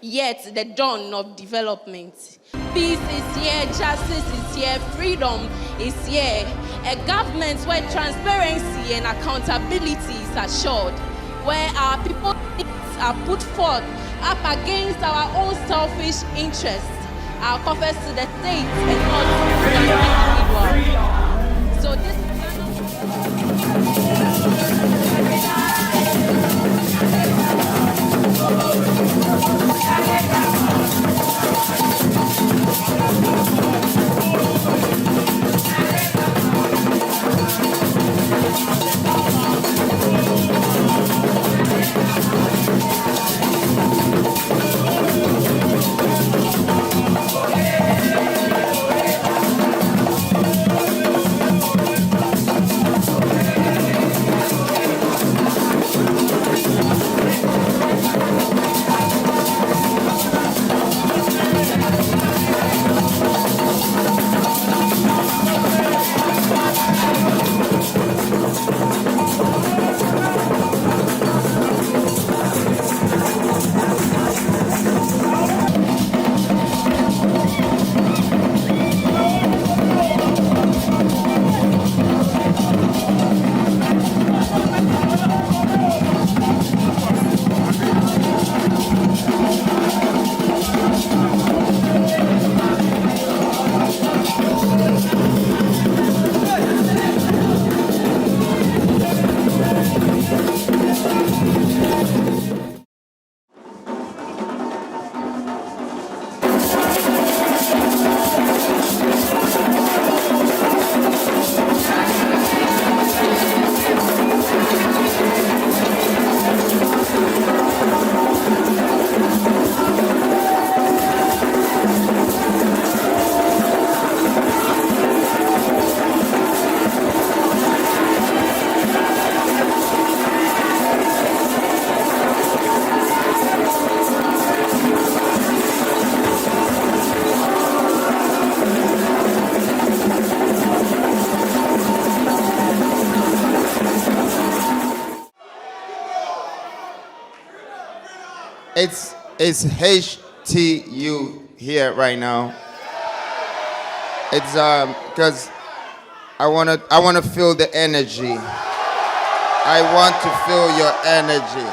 yet the dawn of development. Peace is here, justice is here, freedom is here. A government where transparency and accountability is assured, where our people's needs are put forth up against our own selfish interests, our coffers to the state and not to the individual. So this It's HTU here right now. It's because I wanna feel the energy. I want to feel your energy.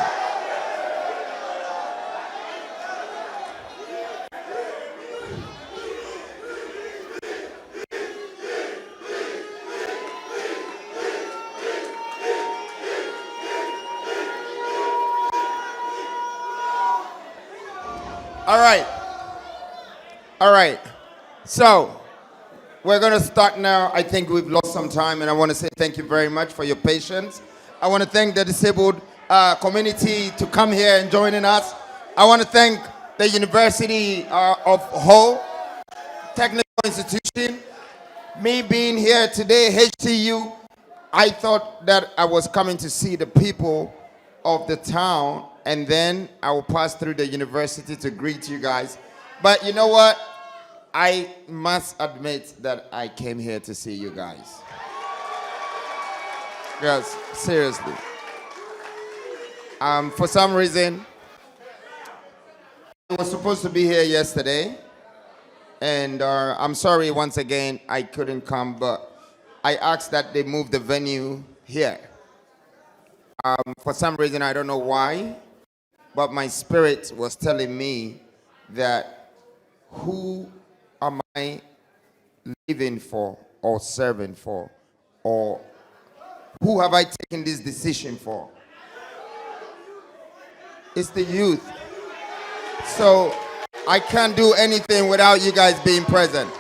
All right. So we're gonna start now. I think we've lost some time, and I want to say thank you very much for your patience. I want to thank the disabled community to come here and joining us. I want to thank the University of Hull Technical Institution. Me being here today, HTU, I thought that I was coming to see the people of the town, and then I will pass through the university to greet you guys. But you know what? I must admit that I came here to see you guys. Yes, seriously. For some reason, I was supposed to be here yesterday, and I'm sorry once again I couldn't come, but I asked that they move the venue here. For some reason, I don't know why, but my spirit was telling me that who am I living for or serving for, or who have I taken this decision for? It's the youth. So I can't do anything without you guys being present.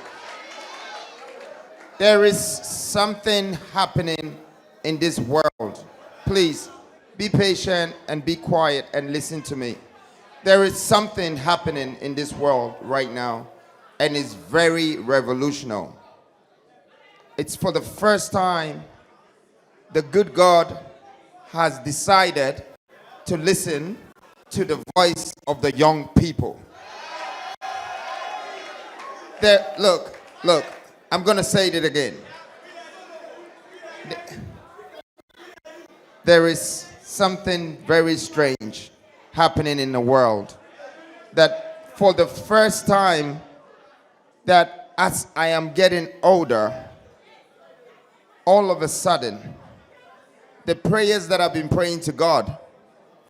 There is something happening in this world. Please be patient and be quiet and listen to me. There is something happening in this world right now, and it's very revolutionary. It's for the first time the good God has decided to listen to the voice of the young people. Look, I'm going to say it again. There is something very strange happening in the world. that for the first time, that as I am getting older, all of a sudden, the prayers that I've been praying to God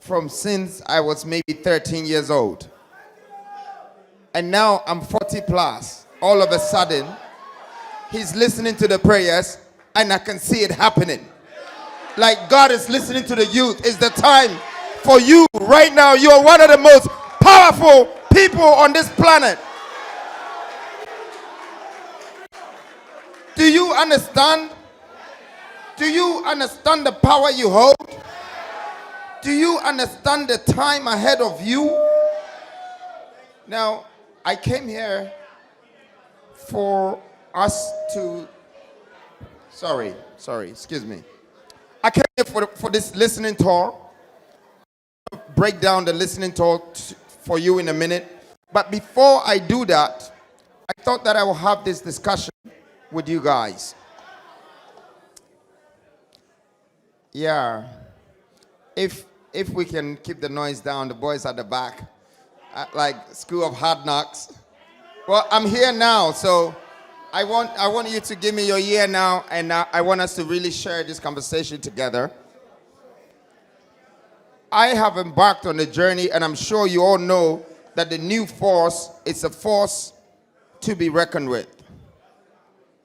from since I was maybe 13 years old, and now I'm 40 plus, all of a sudden, He's listening to the prayers and I can see it happening. Like God is listening to the youth. It's the time for you right now. You are one of the most powerful people on this planet. Do you understand? Do you understand the power you hold? Do you understand the time ahead of you? Now, I came here for us to, excuse me. I came here for this listening tour. Break down the listening tour for you in a minute. But before I do that, I thought that I will have this discussion with you guys. Yeah. If we can keep the noise down, the boys at the back, like School of Hard Knocks. Well, I'm here now, so I want you to give me your ear now, and I want us to really share this conversation together. I have embarked on a journey, and I'm sure you all know that the new force is a force to be reckoned with.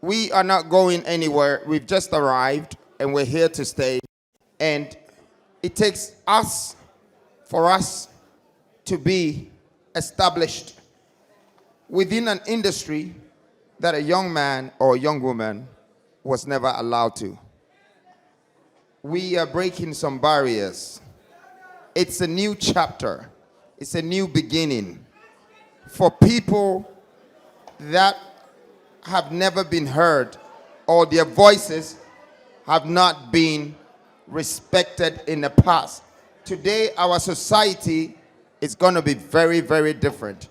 We are not going anywhere. We've just arrived, and we're here to stay. And it takes for us to be established within an industry that a young man or a young woman was never allowed to. We are breaking some barriers. It's a new chapter. It's a new beginning for people that have never been heard or their voices have not been respected in the past. Today, our society is going to be very, very different.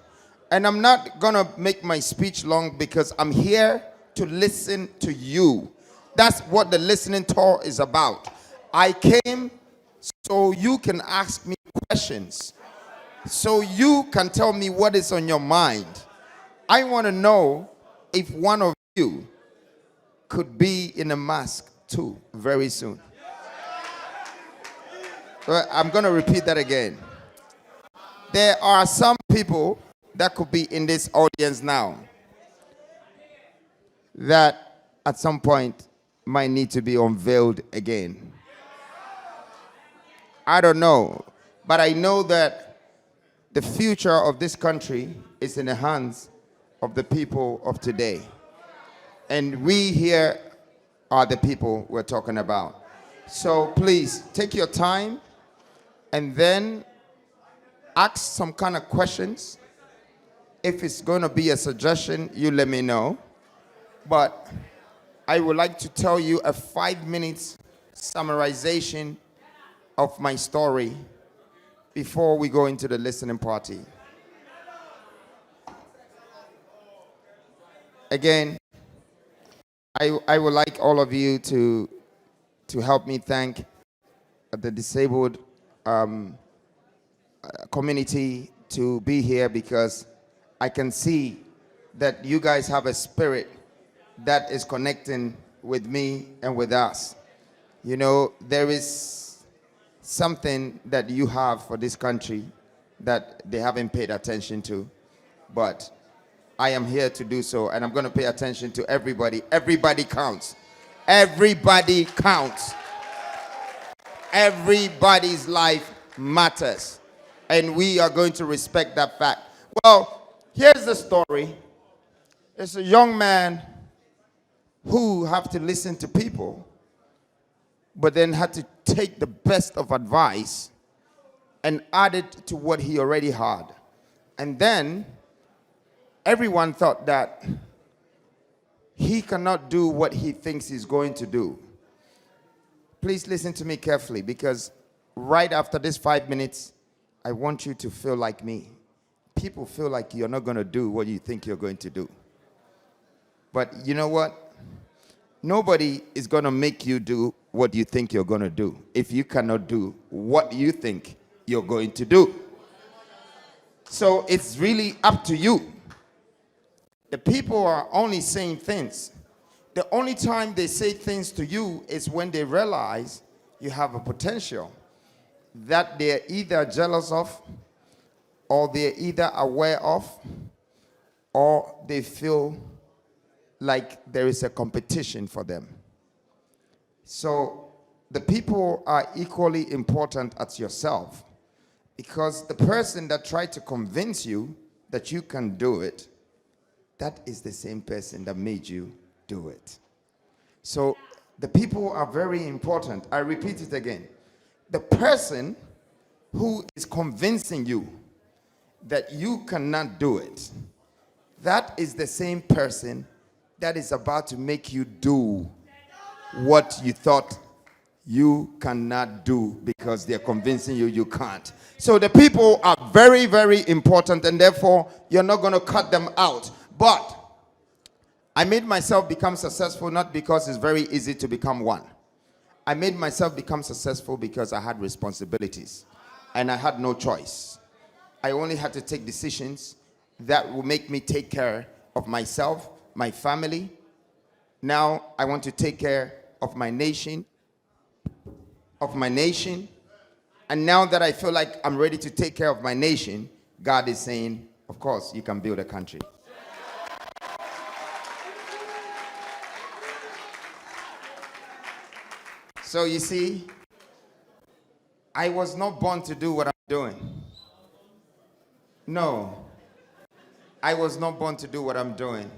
And I'm not going to make my speech long because I'm here to listen to you. That's what the listening tour is about. I came so you can ask me questions, so you can tell me what is on your mind. I want to know if one of you could be in a mask too very soon. I'm going to repeat that again. There are some people that could be in this audience now that at some point might need to be unveiled again. I don't know, but I know that the future of this country is in the hands of the people of today. And we here are the people we're talking about. So please take your time and then ask some kind of questions. If it's going to be a suggestion, you let me know. But I would like to tell you a 5-minute summarization of my story before we go into the listening party. Again, I would like all of you to help me thank the disabled community to be here, because I can see that you guys have a spirit that is connecting with me and with us. You know, there is something that you have for this country that they haven't paid attention to, but I am here to do so, and I'm going to pay attention to everybody. Everybody counts. Everybody counts. Everybody's life matters, and we are going to respect that fact. Well, here's the story. It's a young man who have to listen to people, but then had to take the best of advice and add it to what he already had. And then everyone thought that he cannot do what he thinks he's going to do. Please listen to me carefully, because right after this 5 minutes, I want you to feel like me. People feel like you're not going to do what you think you're going to do. But you know what? Nobody is going to make you do what you think you're going to do if you cannot do what you think you're going to do. So it's really up to you. The people are only saying things. The only time they say things to you is when they realize you have a potential that they're either jealous of, or they're either aware of, or they feel like there is a competition for them. So the people are equally important as yourself, because the person that tried to convince you that you can do it, that is the same person that made you do it. So the people are very important. I repeat it again. The person who is convincing you that you cannot do it, that is the same person that is about to make you do what you thought you cannot do, because they're convincing you you can't. So the people are very, very important, and therefore you're not going to cut them out. But I made myself become successful not because it's very easy to become one. I made myself become successful because I had responsibilities and I had no choice. I only had to take decisions that will make me take care of myself, my family. Now I want to take care of my nation. And now that I feel like I'm ready to take care of my nation, God is saying, of course, you can build a country. So you see, I was not born to do what I'm doing. No, I was not born to do what I'm doing.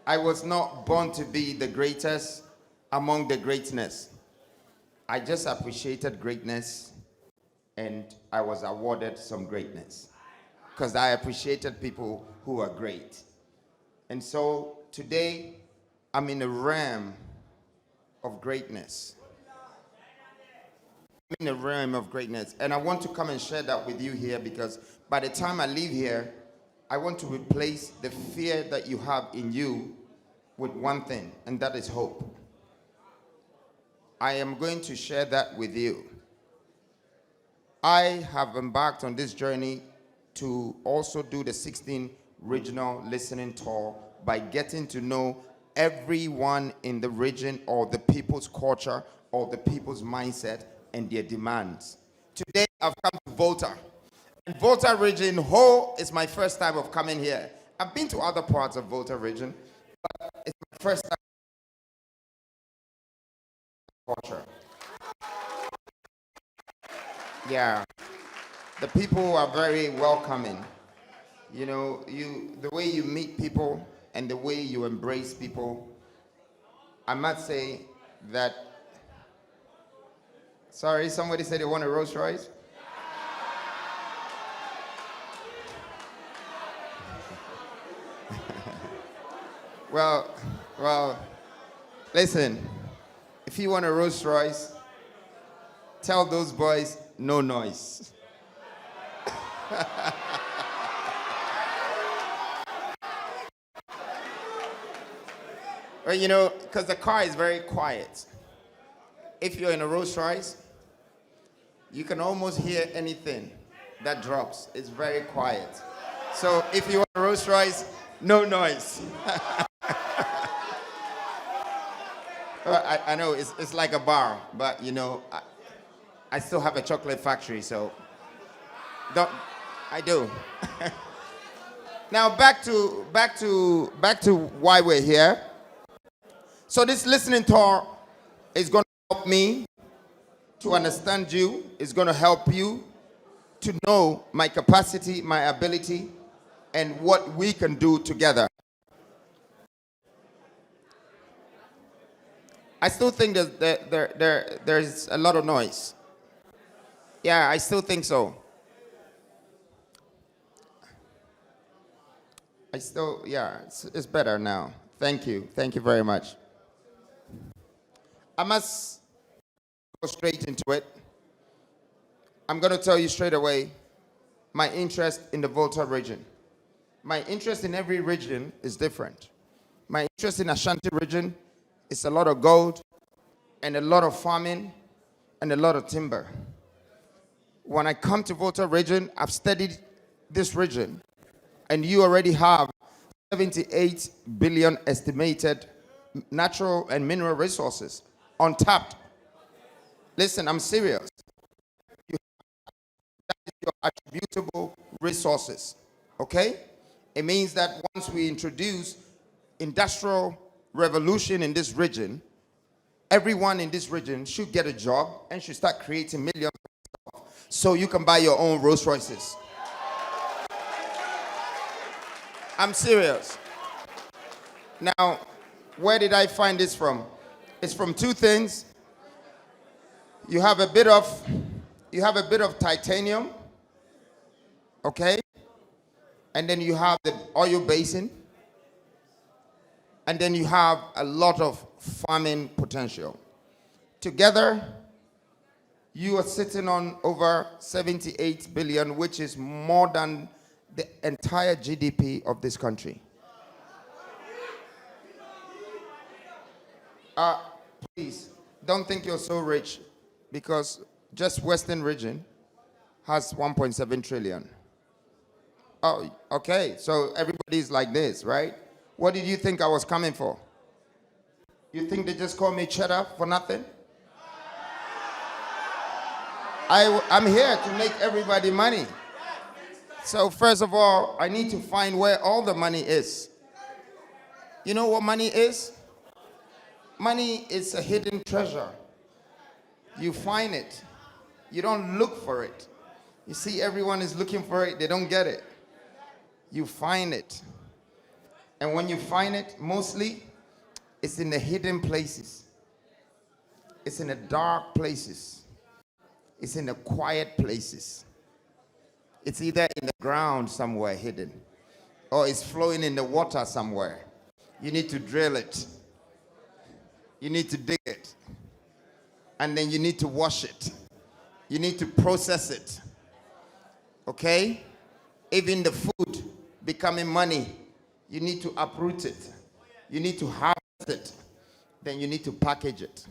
I was not born to be the greatest among the greatness. I just appreciated greatness, and I was awarded some greatness because I appreciated people who are great. And so today, I'm in a realm of greatness. In a realm of greatness, and I want to come and share that with you here, because by the time I leave here, I want to replace the fear that you have in you with one thing, and that is hope. I am going to share that with you. I have embarked on this journey to also do the 16 regional listening tour by getting to know everyone in the region, or the people's culture, or the people's mindset and their demands. Today I've come to Volta. And Volta region whole is my first time of coming here. I've been to other parts of Volta region, but it's my first time culture. Yeah. The people are very welcoming. You know, the way you meet people and the way you embrace people, I must say that. Sorry, somebody said they want a Rolls Royce? Well, listen, if you want a Rolls Royce, tell those boys no noise. Well, you know, because the car is very quiet. If you're in a Rolls Royce, you can almost hear anything that drops. It's very quiet. So if you want a Rolls Royce, no noise. I know it's like a bar, but you know, I still have a chocolate factory, so I do. Now back to why we're here. So this listening tour is going to help me to understand you. It's going to help you to know my capacity, my ability, and what we can do together. I still think there's a lot of noise. Yeah, I still think so. It's better now. Thank you very much. I must go straight into it. I'm going to tell you straight away my interest in the Volta region. My interest in every region is different. My interest in Ashanti region is a lot of gold and a lot of farming and a lot of timber. When I come to Volta region, I've studied this region, and you already have 78 billion estimated natural and mineral resources untapped. Listen, I'm serious. That is your attributable resources. Okay? It means that once we introduce industrial revolution in this region, everyone in this region should get a job and should start creating millions so you can buy your own Rolls Royces. I'm serious. Now, where did I find this from? It's from two things. You have a bit of titanium, okay? And then you have the oil basin. And then you have a lot of farming potential. Together, you are sitting on over 78 billion, which is more than the entire GDP of this country. Please, don't think you're so rich, because just Western region has 1.7 trillion. Oh, okay, so everybody's like this, right? What did you think I was coming for? You think they just call me cheddar for nothing? I'm here to make everybody money. So first of all, I need to find where all the money is. You know what money is? Money is a hidden treasure. You find it. You don't look for it. You see, everyone is looking for it. They don't get it. You find it. And when you find it, mostly, it's in the hidden places. It's in the dark places. It's in the quiet places. It's either in the ground somewhere hidden, or it's flowing in the water somewhere. You need to drill it. You need to dig it. And then you need to wash it. You need to process it. Okay? Even the food becoming money, you need to uproot it. You need to harvest it. Then you need to package it.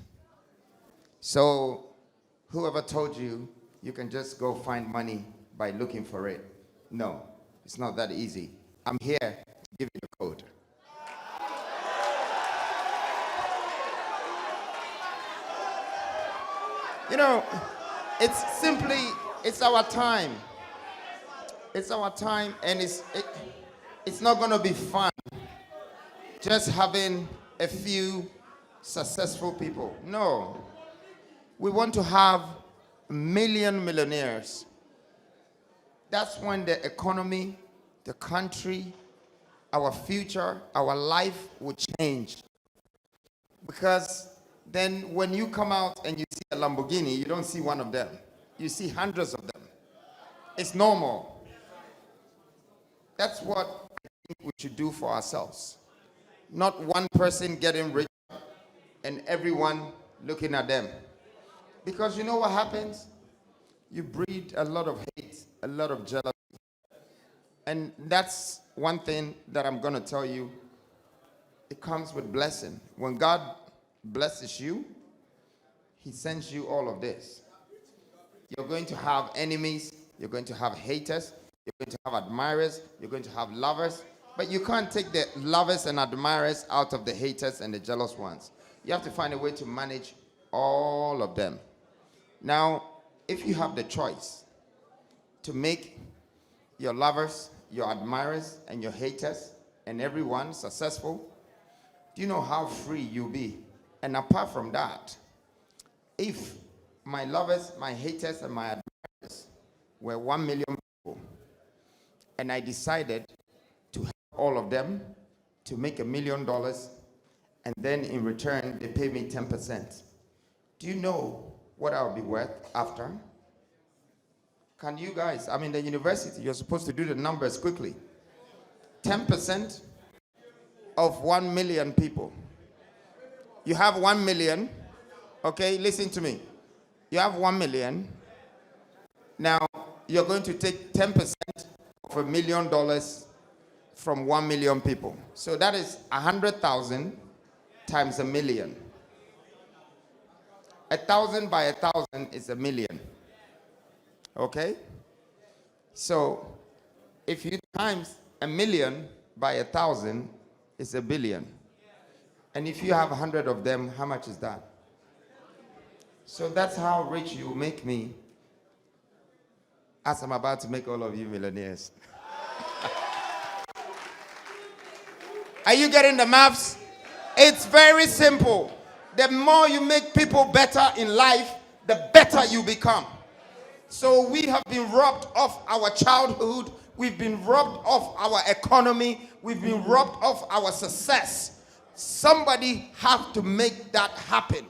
So, whoever told you you can just go find money by looking for it? No, it's not that easy. I'm here to give you the code. You know, it's our time. It's our time, and it's not going to be fun just having a few successful people. No. We want to have a million millionaires. That's when the economy, the country, our future, our life will change. Because then when you come out and you see a Lamborghini, you don't see one of them. You see hundreds of them. It's normal. That's what I think we should do for ourselves. Not one person getting rich and everyone looking at them. Because you know what happens? You breed a lot of hate, a lot of jealousy. And that's one thing that I'm going to tell you. It comes with blessing. When God blesses you, He sends you all of this. You're going to have enemies. You're going to have haters. You're going to have admirers. You're going to have lovers. But you can't take the lovers and admirers out of the haters and the jealous ones. You have to find a way to manage all of them. Now, if you have the choice to make your lovers, your admirers, and your haters, and everyone successful, do you know how free you'll be? And apart from that, if my lovers, my haters, and my admirers were 1 million people, and I decided to help all of them to make $1 million, and then in return, they pay me 10%, do you know what I'll be worth after? Can you guys, I'm in the university, you're supposed to do the numbers quickly. 10% of 1 million people. You have 1 million, okay, listen to me. You have 1 million. Now, you're going to take 10% of $1 million from 1 million people. So that is 100,000 times a million. 1,000 by 1,000 is 1 million. Okay? So If you times a million by 1,000, it's 1 billion. And if you have 100 of them, how much is that? So that's how rich you make me, as I'm about to make all of you millionaires. Are you getting the maths? It's very simple. The more you make people better in life, the better you become. So we have been robbed of our childhood. We've been robbed of our economy. We've been robbed of our success. Somebody has to make that happen.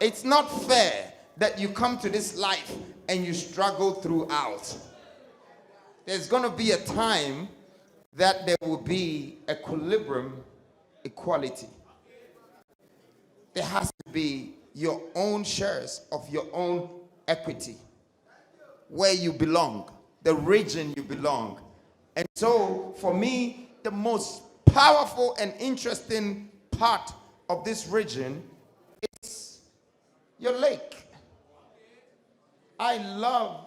It's not fair that you come to this life and you struggle throughout. There's going to be a time that there will be equilibrium, equality. There has to be your own shares of your own equity, where you belong, the region you belong. And so for me, the most powerful and interesting part of this region is your lake. I love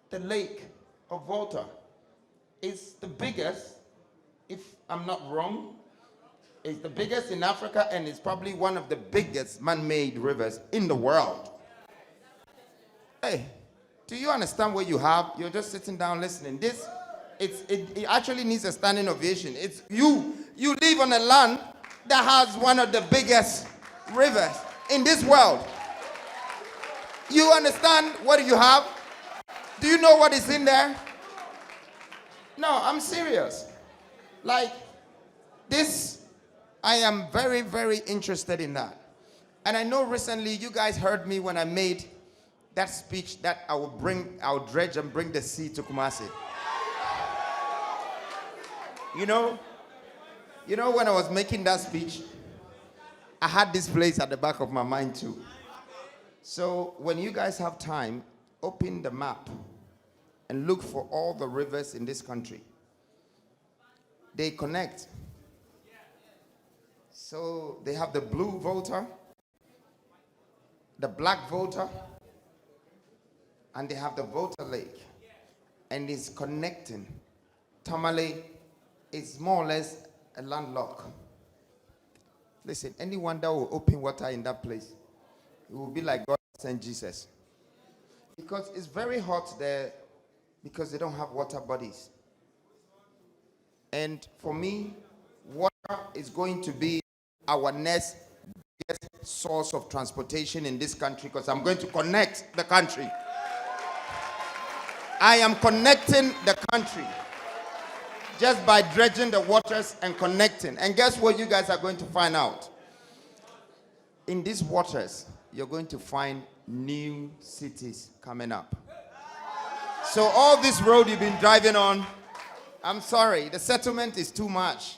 the lake of Volta. It's the biggest, if I'm not wrong, it's the biggest in Africa, and it's probably one of the biggest man-made rivers in the world. Hey, do you understand what you have? You're just sitting down listening. It actually needs a standing ovation. It's you live on a land that has one of the biggest rivers in this world. You understand what you have? Do you know what is in there? No, I'm serious. Like this, I am very, very interested in that. And I know recently you guys heard me when I made that speech that I'll dredge and bring the sea to Kumasi. You know when I was making that speech, I had this place at the back of my mind too. So when you guys have time, open the map and look for all the rivers in this country. They connect. So they have the blue Volta, the black Volta, and they have the Volta Lake. And it's connecting. Tamale is more or less a landlock. Listen, anyone that will open water in that place, it will be like God sent Jesus. Because it's very hot there because they don't have water bodies. And for me, water is going to be our next biggest source of transportation in this country, because I'm going to connect the country. I am connecting the country just by dredging the waters and connecting. And guess what you guys are going to find out? In these waters, you're going to find new cities coming up. So all this road you've been driving on, I'm sorry, the settlement is too much.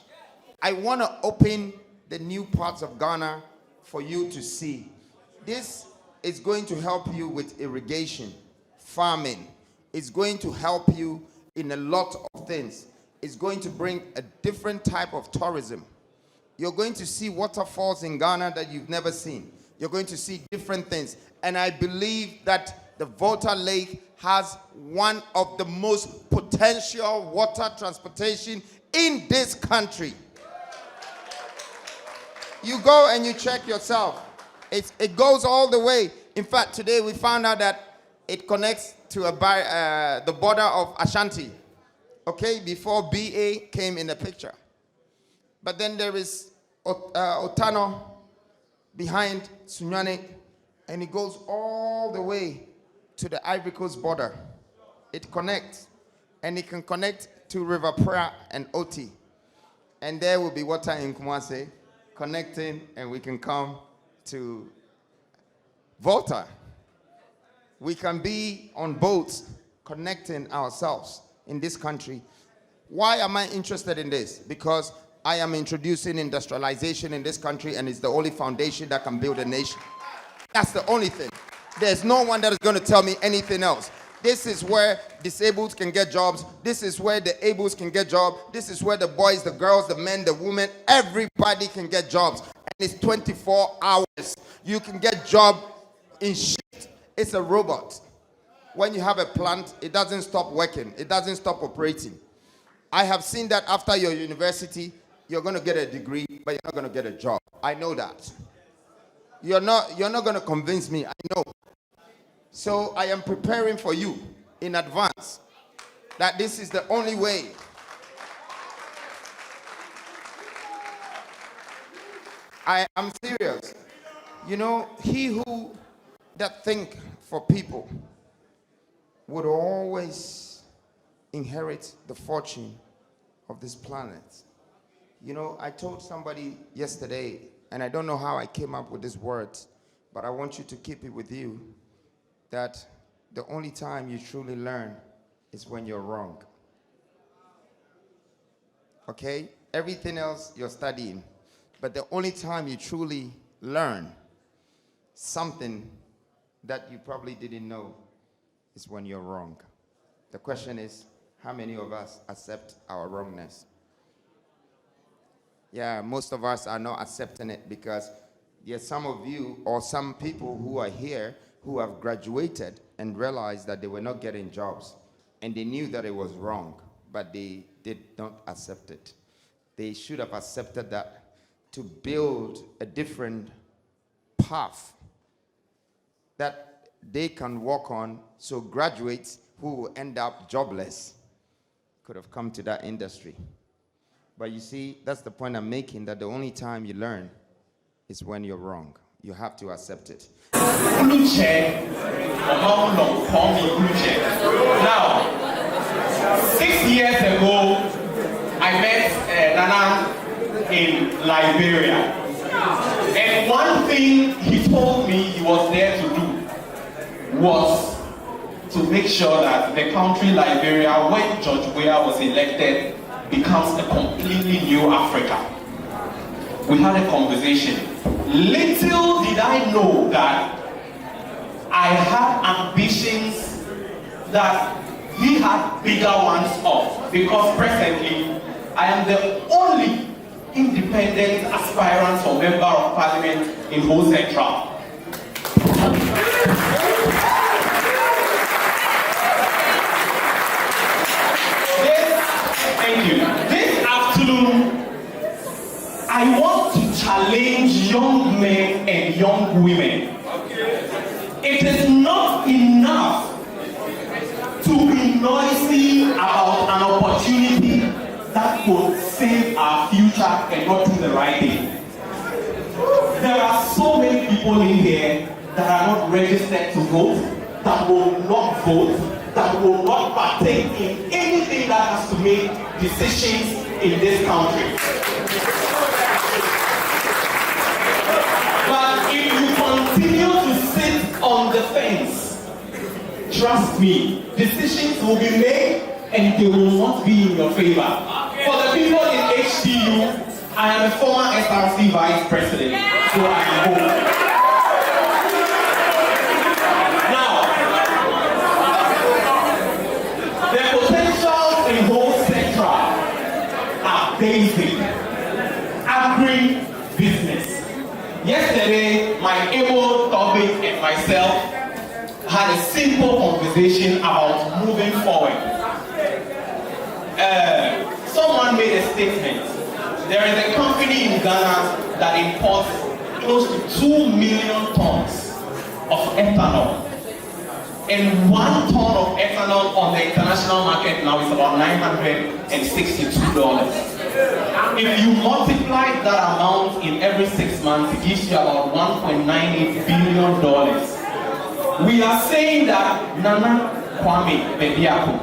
I want to open the new parts of Ghana for you to see. This is going to help you with irrigation, farming. It's going to help you in a lot of things. It's going to bring a different type of tourism. You're going to see waterfalls in Ghana that you've never seen. You're going to see different things. And I believe that the Volta Lake has one of the most potential water transportation in this country. You go and you check yourself. It goes all the way. In fact, today we found out that it connects to the border of Ashanti. Okay, before BA came in the picture. But then there is Otano behind Sunyani, and it goes all the way to the Ivory Coast border. It connects, and it can connect to River Pra and Oti. And there will be water in Kumasi connecting, and we can come to Volta. We can be on boats connecting ourselves in this country. Why am I interested in this? Because I am introducing industrialization in this country, and it's the only foundation that can build a nation. That's the only thing. There's no one that is going to tell me anything else. This is where disabled can get jobs. This is where the ables can get jobs. This is where the boys, the girls, the men, the women, everybody can get jobs. And it's 24 hours. You can get job in shift. It's a robot. when you have a plant, it doesn't stop working. It doesn't stop operating. I have seen that after your university, you're going to get a degree, but you're not going to get a job. I know that. You're not going to convince me. I know. So I am preparing for you in advance that this is the only way. I am serious. You know, he who that think for people would always inherit the fortune of this planet. You know, I told somebody yesterday, and I don't know how I came up with this word, but I want you to keep it with you, that the only time you truly learn is when you're wrong. Okay? Everything else you're studying. But the only time you truly learn something that you probably didn't know is when you're wrong. The question is, how many of us accept our wrongness? Yeah, most of us are not accepting it because there's some of you or some people who are here who have graduated and realized that they were not getting jobs and they knew that it was wrong, but they did not accept it. They should have accepted that to build a different path that they can walk on, so graduates who will end up jobless could have come to that industry. But you see, that's the point I'm making, that the only time you learn is when you're wrong. You have to accept it. Now, 6 years ago, I met Nana in Liberia. And one thing he told me he was there to do was to make sure that the country Liberia, when George Weah was elected, becomes a completely new Africa. We had a conversation. Little did I know that I had ambitions that he had bigger ones of, because presently I am the only independent aspirant for member of parliament in Ho Central. Thank you. This afternoon, I want to challenge young men and young women. It is not enough to be noisy about an opportunity that could save our future and not do the right thing. There are so many people in here that are not registered to vote, that will not vote, that will not partake in anything that has to make decisions in this country. But if you continue to sit on the fence, trust me, decisions will be made and they will not be in your favor. For the people in HTU, I am a former SRC vice president, so I am home. Now, the potentials in Ho Central are basic. Agri-business. Yesterday, my able topic and myself had a simple conversation about moving forward. Someone made a statement. There is a company in Ghana that imports close to 2 million tons of ethanol. And 1 ton of ethanol on the international market now is about $962. If you multiply that amount in every 6 months, it gives you about $1.98 billion. We are saying that Nana Kwame Bediako,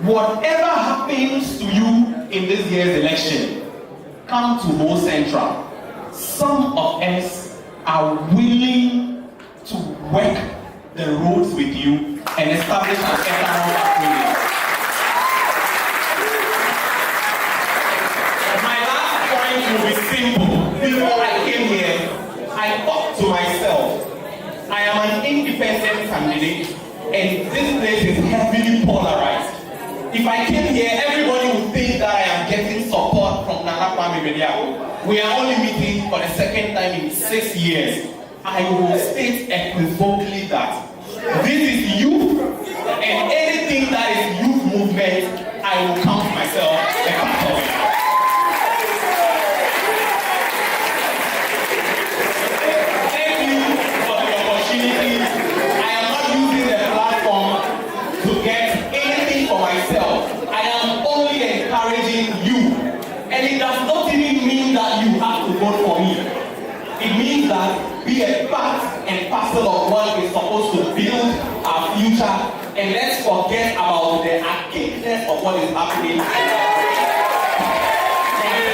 whatever happens to you in this year's election, come to Ho Central. Some of us are willing to work the roads with you and establish an ethanol factory. My last point will be simple. Before I came here, I thought to myself, I am an independent candidate and this place is heavily polarized. If I came here, everybody would think that I am getting support from Nana Kwame Bediako. We are only meeting for the second time in 6 years. I will state equivocally that this is you movement, I will count myself a part of it. Thank you for the opportunity. I am not using the platform to get anything for myself. I am only encouraging you. And it does not even mean that you have to vote for me. It means that be a part and parcel of what is supposed to build our future. And let's forget about the archaicness of what is happening. Thank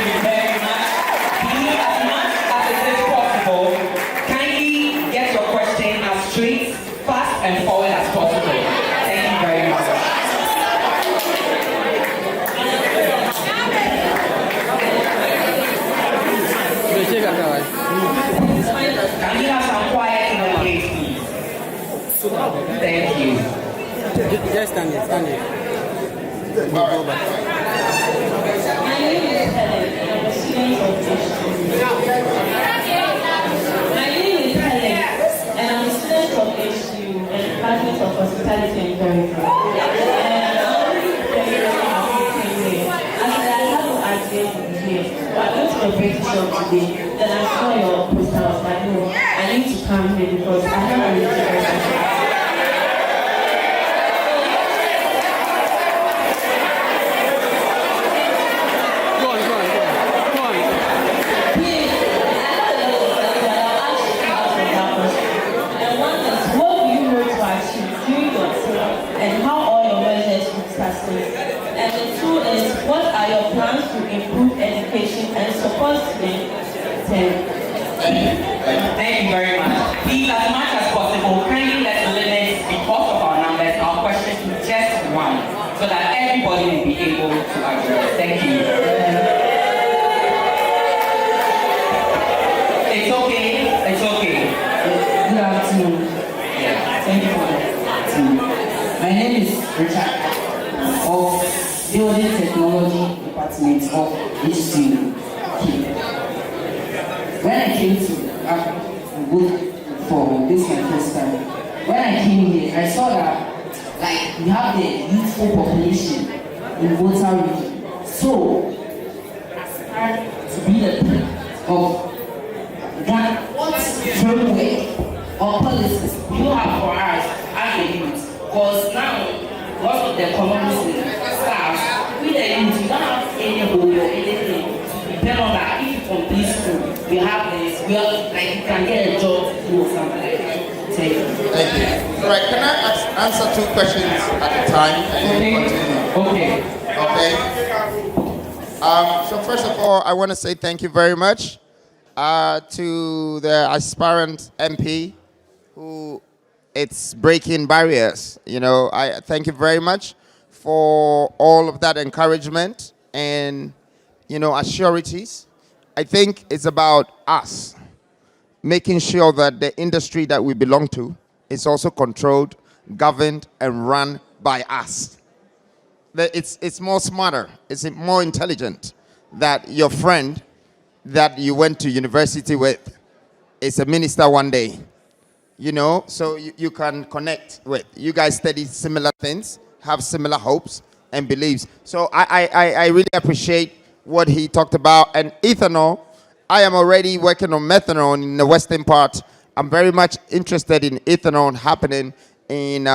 you very much. Please, as much as it is possible, kindly get your question as straight, fast, and forward as possible. Thank you very much. Can we have some quiet in the place, please? Thank you. Just stand here, stand here. My name is Helen, and I'm a student of HTU. My name is Helen, and I'm a student of HTU and Department of Hospitality and Tourism. And I'm already very happy as I have no idea to be here. But I'm going to a break shop today. Then I saw your poster. I was like, no, I need to come here because I have a really good. And how all your measures would succeed. And the two is, what are your plans to improve education and support students? Thank you very much. Please, as much as possible, kindly let's limit, because of our numbers, our questions to just one, so that everybody will be able to address. Thank you. It's okay. It's okay. Good afternoon. Thank you for that. My name is Richard of Building Technology Department of HTU. When I came to vote for this my first time, when I came here, I saw that we have the youthful population in Volta region. So, aspire to be the president of that. What framework or policies you have for us as a youth? Because now, most of the communities staff, with the youth, you don't have any goal or anything to depend on that. If you complete school, we have this, you can get a job to do something like that. Thank you. Thank you. All right, can I answer two questions at a time? Okay. So first of all, I want to say thank you very much to the aspirant MP who it's breaking barriers. I thank you very much for all of that encouragement and, assurities. I think it's about us making sure that the industry that we belong to is also controlled, governed, and run by us. That it's more smarter, it's more intelligent that your friend that you went to university with is a minister one day. So you can connect with. You guys study similar things, have similar hopes and beliefs. So I really appreciate what he talked about. And ethanol, I am already working on methanol in the western part. I'm very much interested in ethanol happening in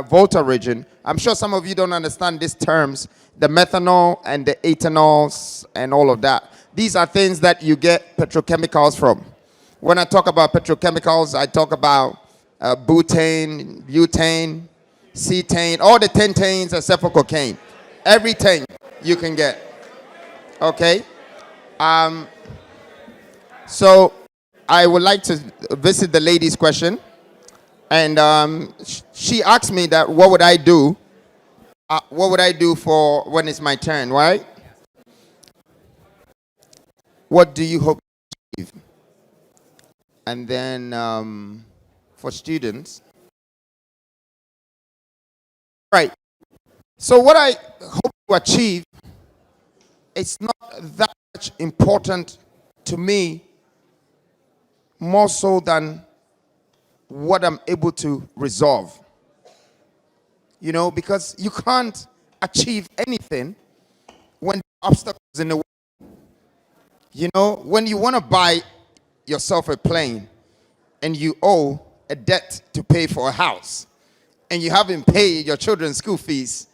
Volta region. I'm sure some of you don't understand these terms, the methanol and the ethanols and all of that. These are things that you get petrochemicals from. When I talk about petrochemicals, I talk about butane, butane, cetane, all the 10 tanes except for cocaine. Every tane you can get. Okay? So I would like to visit the lady's question. And she asked me that what would I do? What would I do for when it's my turn, right? What do you hope to achieve? And then for students. Right. So what I hope to achieve, it's not that much important to me, more so than what I'm able to resolve. You know, because you can't achieve anything when there are obstacles in the way. You know, when you want to buy yourself a plane and you owe a debt to pay for a house and you haven't paid your children's school fees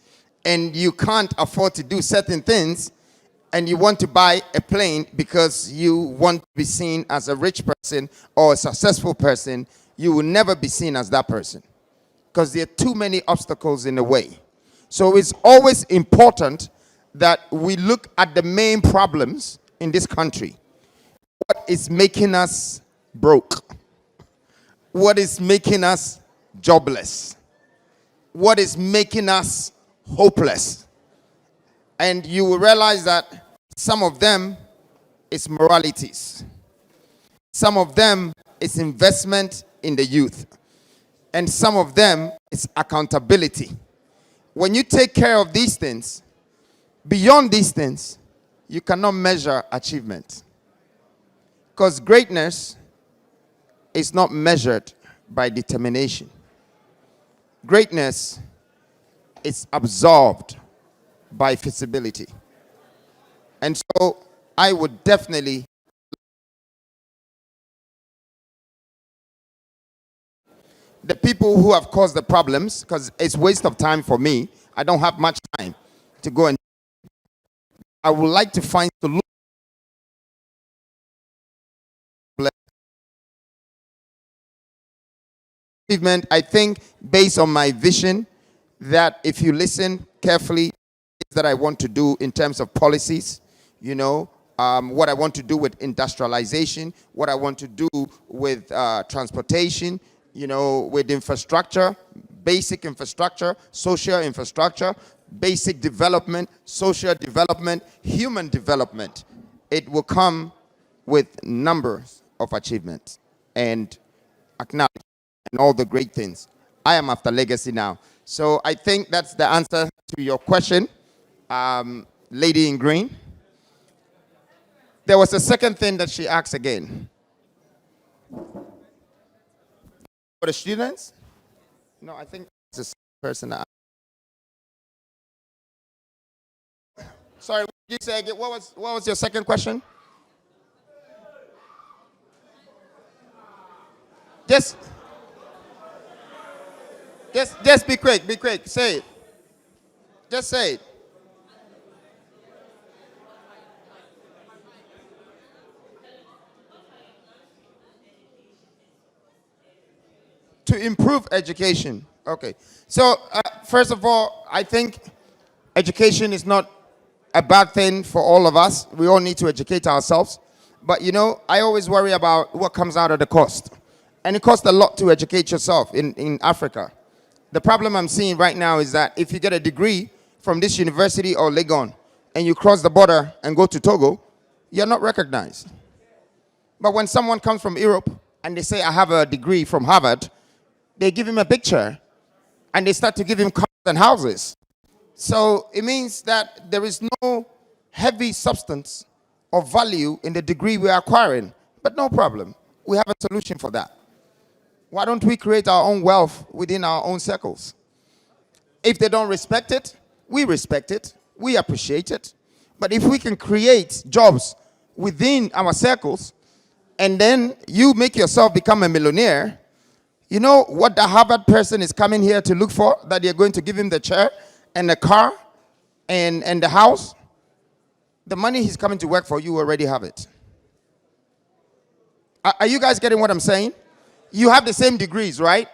and you can't afford to do certain things and you want to buy a plane because you want to be seen as a rich person or a successful person, you will never be seen as that person because there are too many obstacles in the way. So it's always important that we look at the main problems in this country. What is making us broke? What is making us jobless? What is making us hopeless? And you will realize that some of them is moralities. Some of them is investment in the youth. And some of them is accountability. When you take care of these things, beyond these things, you cannot measure achievement. Because greatness is not measured by determination. Greatness is absorbed by feasibility. And so I would definitely the people who have caused the problems, because it's waste of time for me. I don't have much time to go and I would like to find solutions. Achievement, I think, based on my vision, that if you listen carefully, that I want to do in terms of policies, you know, what I want to do with industrialization, what I want to do with transportation, you know, with infrastructure, basic infrastructure, social infrastructure, basic development, social development, human development. It will come with numbers of achievements and acknowledge and all the great things. I am after legacy now. So I think that's the answer to your question, lady in green. There was a second thing that she asked again. For the students? No, I think it's the same person that Sorry, what did you say again? What was your second question? Just be quick. Say it. Just say it. To improve education. Okay. So, first of all, I think education is not a bad thing for all of us. We all need to educate ourselves. But, you know, I always worry about what comes out of the cost. And it costs a lot to educate yourself in Africa. The problem I'm seeing right now is that if you get a degree from this university or Legon and you cross the border and go to Togo, you're not recognized. But when someone comes from Europe and they say, I have a degree from Harvard, they give him a picture and they start to give him cars and houses. So it means that there is no heavy substance or value in the degree we are acquiring. But no problem. We have a solution for that. Why don't we create our own wealth within our own circles? If they don't respect it, we respect it. We appreciate it. But if we can create jobs within our circles, and then you make yourself become a millionaire, you know what the Harvard person is coming here to look for? That you're going to give him the chair and the car and the house? The money he's coming to work for, you already have it. Are you guys getting what I'm saying? You have the same degrees, right?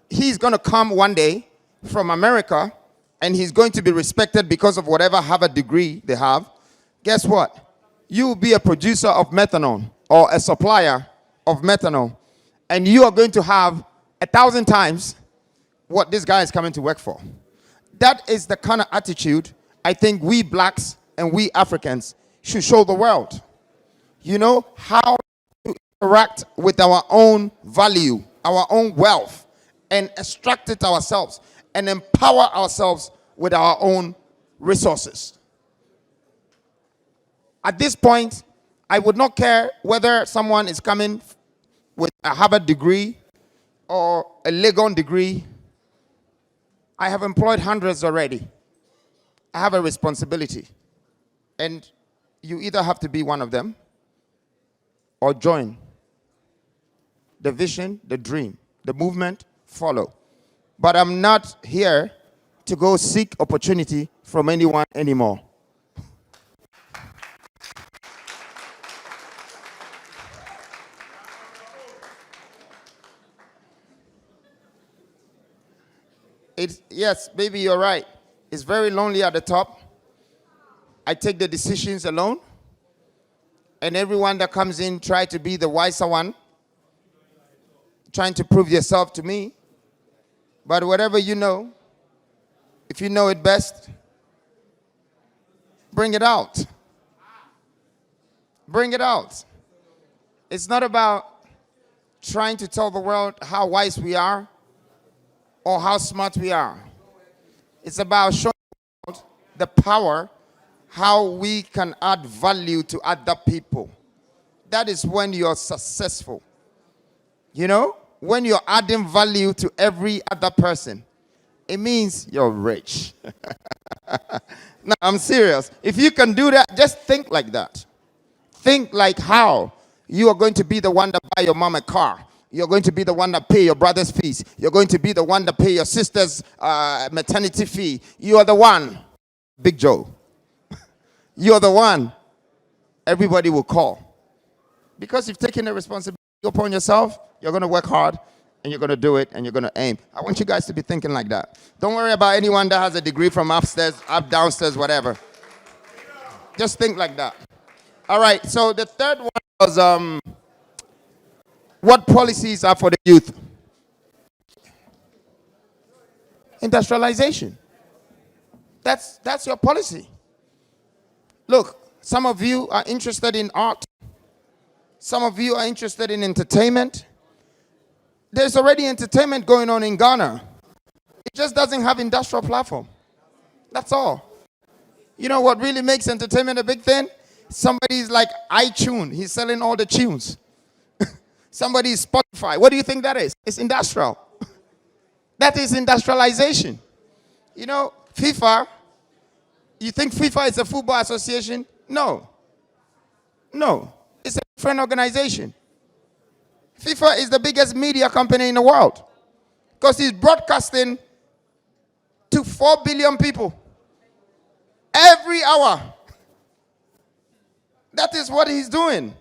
He's going to come one day from America and he's going to be respected because of whatever Harvard degree they have. Guess what? You will be a producer of methanol or a supplier of methanol, and you are going to have 1,000 times what this guy is coming to work for. That is the kind of attitude I think we blacks and we Africans should show the world. You know, how to interact with our own value, our own wealth, and extract it ourselves and empower ourselves with our own resources. At this point, I would not care whether someone is coming with a Harvard degree or a Legon degree. I have employed hundreds already. I have a responsibility. And you either have to be one of them or join. The vision, the dream, the movement, follow. But I'm not here to go seek opportunity from anyone anymore. Yes, baby, you're right. It's very lonely at the top. I take the decisions alone. And everyone that comes in try to be the wiser one, trying to prove yourself to me. But whatever you know, if you know it best, bring it out. Bring it out. It's not about trying to tell the world how wise we are or how smart we are. It's about showing the world the power, how we can add value to other people. That is when you're successful. You know, when you're adding value to every other person, it means you're rich. No, I'm serious. If you can do that, just think like that. Think like how you are going to be the one that buy your mom a car. You're going to be the one that pay your brother's fees. You're going to be the one that pay your sister's maternity fee. You are the one, Big Joe. You're the one everybody will call. Because you've taken the responsibility upon yourself, you're going to work hard, and you're going to do it, and you're going to aim. I want you guys to be thinking like that. Don't worry about anyone that has a degree from upstairs, up, downstairs, whatever. Just think like that. All right, so the third one was what policies are for the youth? Industrialization. That's your policy. Look, some of you are interested in art. Some of you are interested in entertainment. There's already entertainment going on in Ghana. It just doesn't have industrial platform. That's all. You know what really makes entertainment a big thing? Somebody's like iTunes. He's selling all the tunes. Somebody is Spotify. What do you think that is? It's industrial. That is industrialization. You know, FIFA. You think FIFA is a football association? No. No. It's a different organization. FIFA is the biggest media company in the world because he's broadcasting to 4 billion people every hour. That is what he's doing.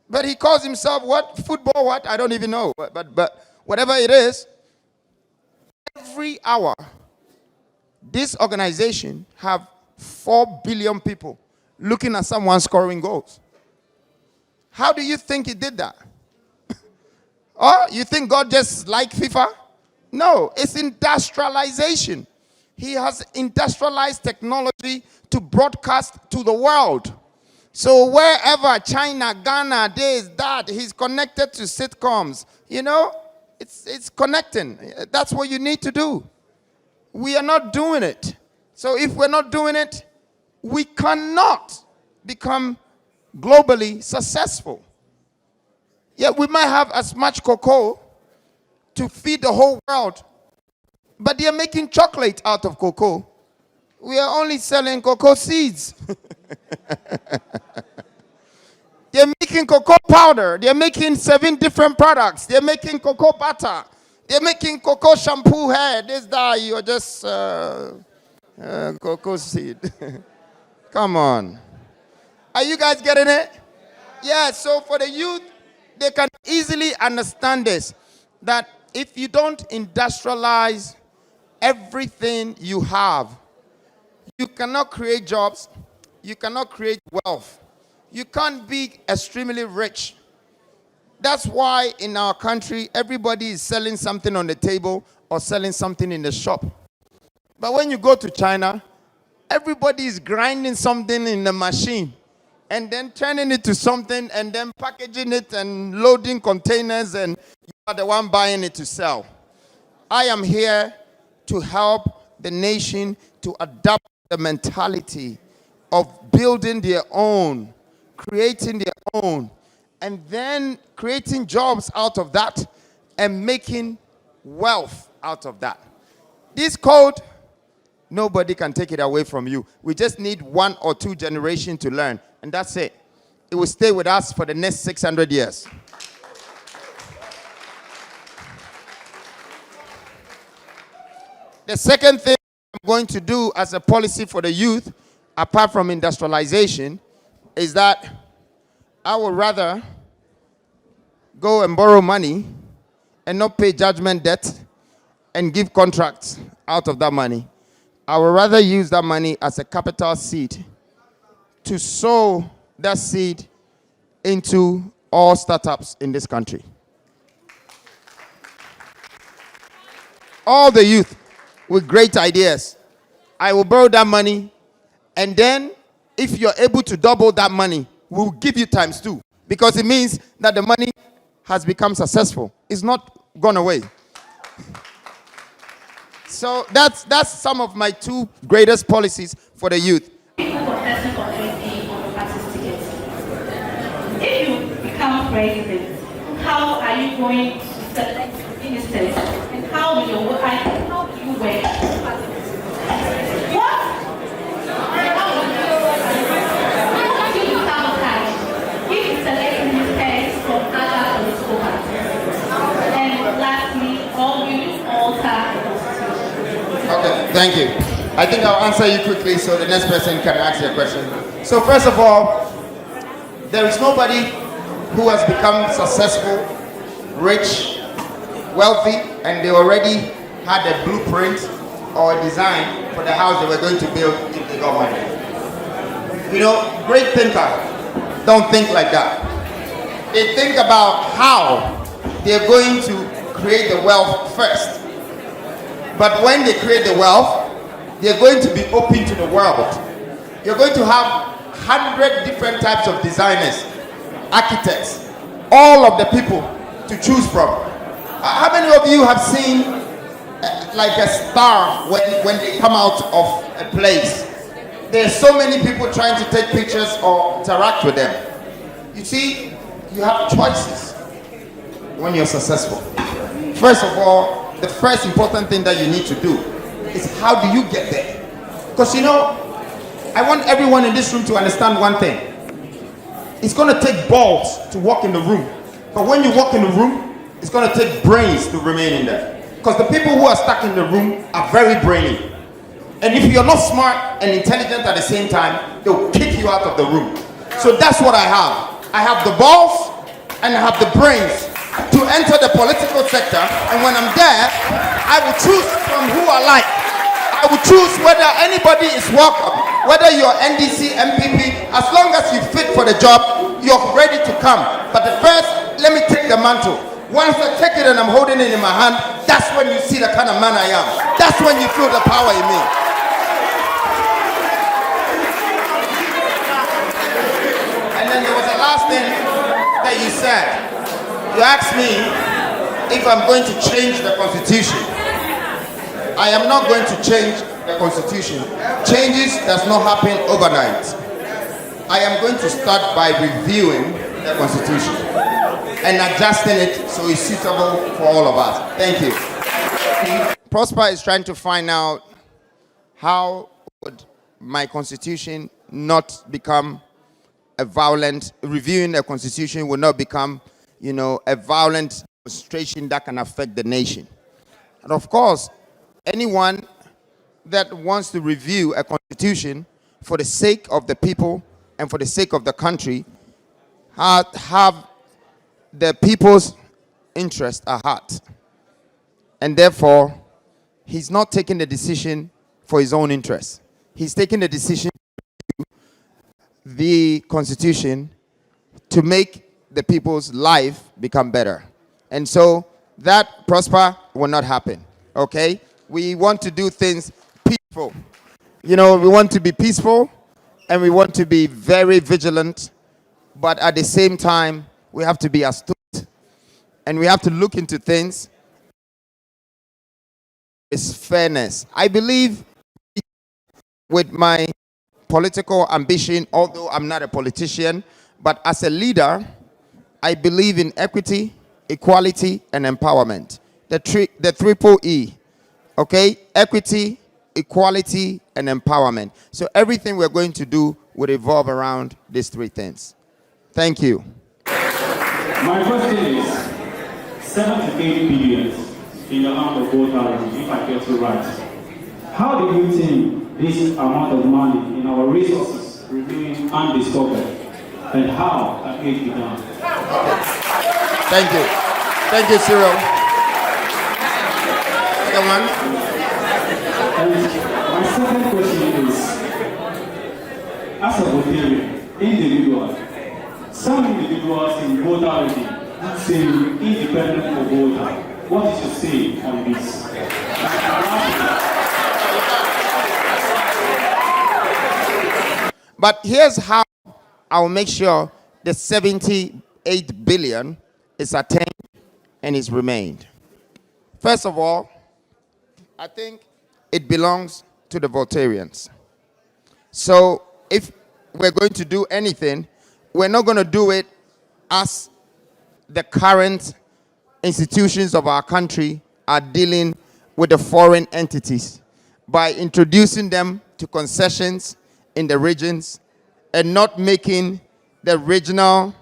But he calls himself what? Football what? I don't even know. But whatever it is, every hour, this organization have 4 billion people looking at someone scoring goals. How do you think he did that? Or you think God just like FIFA? No, it's industrialization. He has industrialized technology to broadcast to the world. So wherever, China, Ghana, this, that, he's connected to sitcoms. You know, it's connecting. That's what you need to do. We are not doing it. So if we're not doing it, we cannot become globally successful. Yeah, we might have as much cocoa to feed the whole world, but they're making chocolate out of cocoa. We are only selling cocoa seeds. They're making cocoa powder. They're making 7 different products. They're making cocoa butter. They're making cocoa shampoo hair. This, that, you're just cocoa seed. Come on. Are you guys getting it? Yeah, so for the youth, they can easily understand this, that if you don't industrialize everything you have, you cannot create jobs, you cannot create wealth, you can't be extremely rich. That's why in our country, everybody is selling something on the table or selling something in the shop. But when you go to China, everybody is grinding something in the machine and then turning it to something and then packaging it and loading containers, and you are the one buying it to sell. I am here to help the nation to adopt the mentality of building their own, creating their own, and then creating jobs out of that and making wealth out of that. This code, nobody can take it away from you. We just need 1 or 2 generations to learn, and that's it. It will stay with us for the next 600 years. The second thing I'm going to do as a policy for the youth, apart from industrialization, is that I would rather go and borrow money and not pay judgment debt and give contracts out of that money. I would rather use that money as a capital seed to sow that seed into all startups in this country. All the youth with great ideas, I will borrow that money, and then if you're able to double that money, we'll give you times 2, because it means that the money has become successful. It's not gone away. So that's some of my 2 greatest policies for the youth. If you become president, how are you going to select ministers, and how do you work? What? If you select ministers from other political parties, and lastly, how will you alter the constitution? Okay, thank you. I think I'll answer you quickly so the next person can ask your question. So first of all, there is nobody who has become successful, rich, wealthy, and they already had a blueprint or a design for the house they were going to build if they got money. You know, great thinkers don't think like that. They think about how they're going to create the wealth first. But when they create the wealth, they're going to be open to the world. You're going to have 100 different types of designers, architects, all of the people to choose from. How many of you have seen like a star when they come out of a place? There's so many people trying to take pictures or interact with them. You see, you have choices when you're successful. First of all, the first important thing that you need to do is how do you get there? Because you know, I want everyone in this room to understand one thing. It's going to take balls to walk in the room. But when you walk in the room, it's going to take brains to remain in there. Because the people who are stuck in the room are very brainy. And if you're not smart and intelligent at the same time, they'll kick you out of the room. So that's what I have. I have the balls and I have the brains to enter the political sector, and when I'm there, I will choose from who I like. I will choose whether anybody is welcome, whether you're NDC, MPP, as long as you fit for the job, you're ready to come. But the first, let me take the mantle. Once I take it and I'm holding it in my hand, that's when you see the kind of man I am. That's when you feel the power in me. And then there was a last thing that you said. You asked me if I'm going to change the Constitution. I am not going to change the Constitution. Changes does not happen overnight. I am going to start by reviewing the Constitution and adjusting it so it's suitable for all of us. Thank you. Prosper is trying to find out how would my Constitution not become a violent, reviewing the Constitution will not become, you know, a violent demonstration that can affect the nation. And of course, anyone that wants to review a constitution for the sake of the people and for the sake of the country have the people's interest at heart. And therefore, he's not taking the decision for his own interest. He's taking the decision to the constitution to make the people's life become better. And so that, Prosper, will not happen. Okay? We want to do things peaceful. You know, we want to be peaceful and we want to be very vigilant, but at the same time, we have to be astute and we have to look into things. It's fairness. I believe with my political ambition, although I'm not a politician, but as a leader, I believe in equity, equality, and empowerment. The triple E. Okay? Equity, equality, and empowerment. So everything we're going to do will revolve around these three things. Thank you. My question is 7 to 8 billion in the amount of gold value, if I get it right. How do you think this amount of money in our resources remain undiscovered? And how can it be done? Thank you. Thank you, Cyril. Second one. And my second question is, as a Rotarian individual, some individuals in voter regime say independent for voter. What is your say on this? But here's how I'll make sure the 78 billion is attained and is remained. First of all, I think it belongs to the Voltarians. So if we're going to do anything, we're not going to do it as the current institutions of our country are dealing with the foreign entities by introducing them to concessions in the regions and not making the regional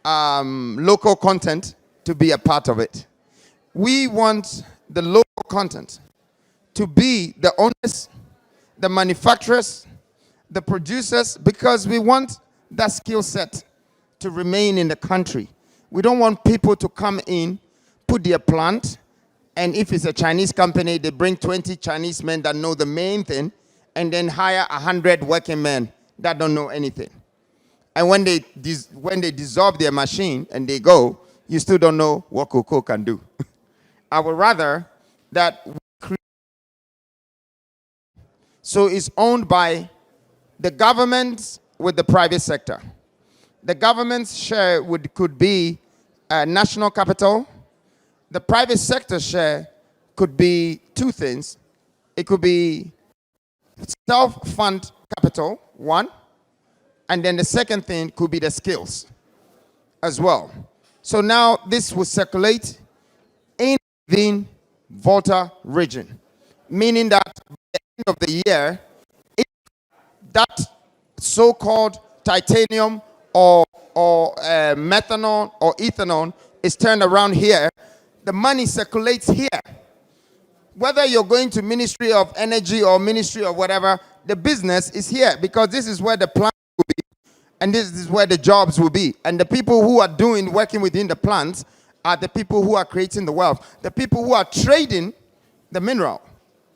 local content to be a part of it. We want the local content to be the owners, the manufacturers, the producers, because we want that skill set to remain in the country. We don't want people to come in, put their plant, and if it's a Chinese company, they bring 20 Chinese men that know the main thing, and then hire 100 working men that don't know anything. And when they dissolve their machine and they go, you still don't know what cocoa can do. I would rather that we create. So it's owned by the government with the private sector. The government's share could be national capital. The private sector share could be two things. It could be self-fund capital, one, and then the second thing could be the skills as well. So now this will circulate in the Volta region, meaning that by the end of the year, if that so-called titanium or methanol or ethanol is turned around here, the money circulates here. Whether you're going to Ministry of Energy or Ministry of whatever, the business is here because this is where the plant will be and this is where the jobs will be. And the people who are working within the plants are the people who are creating the wealth. The people who are trading the mineral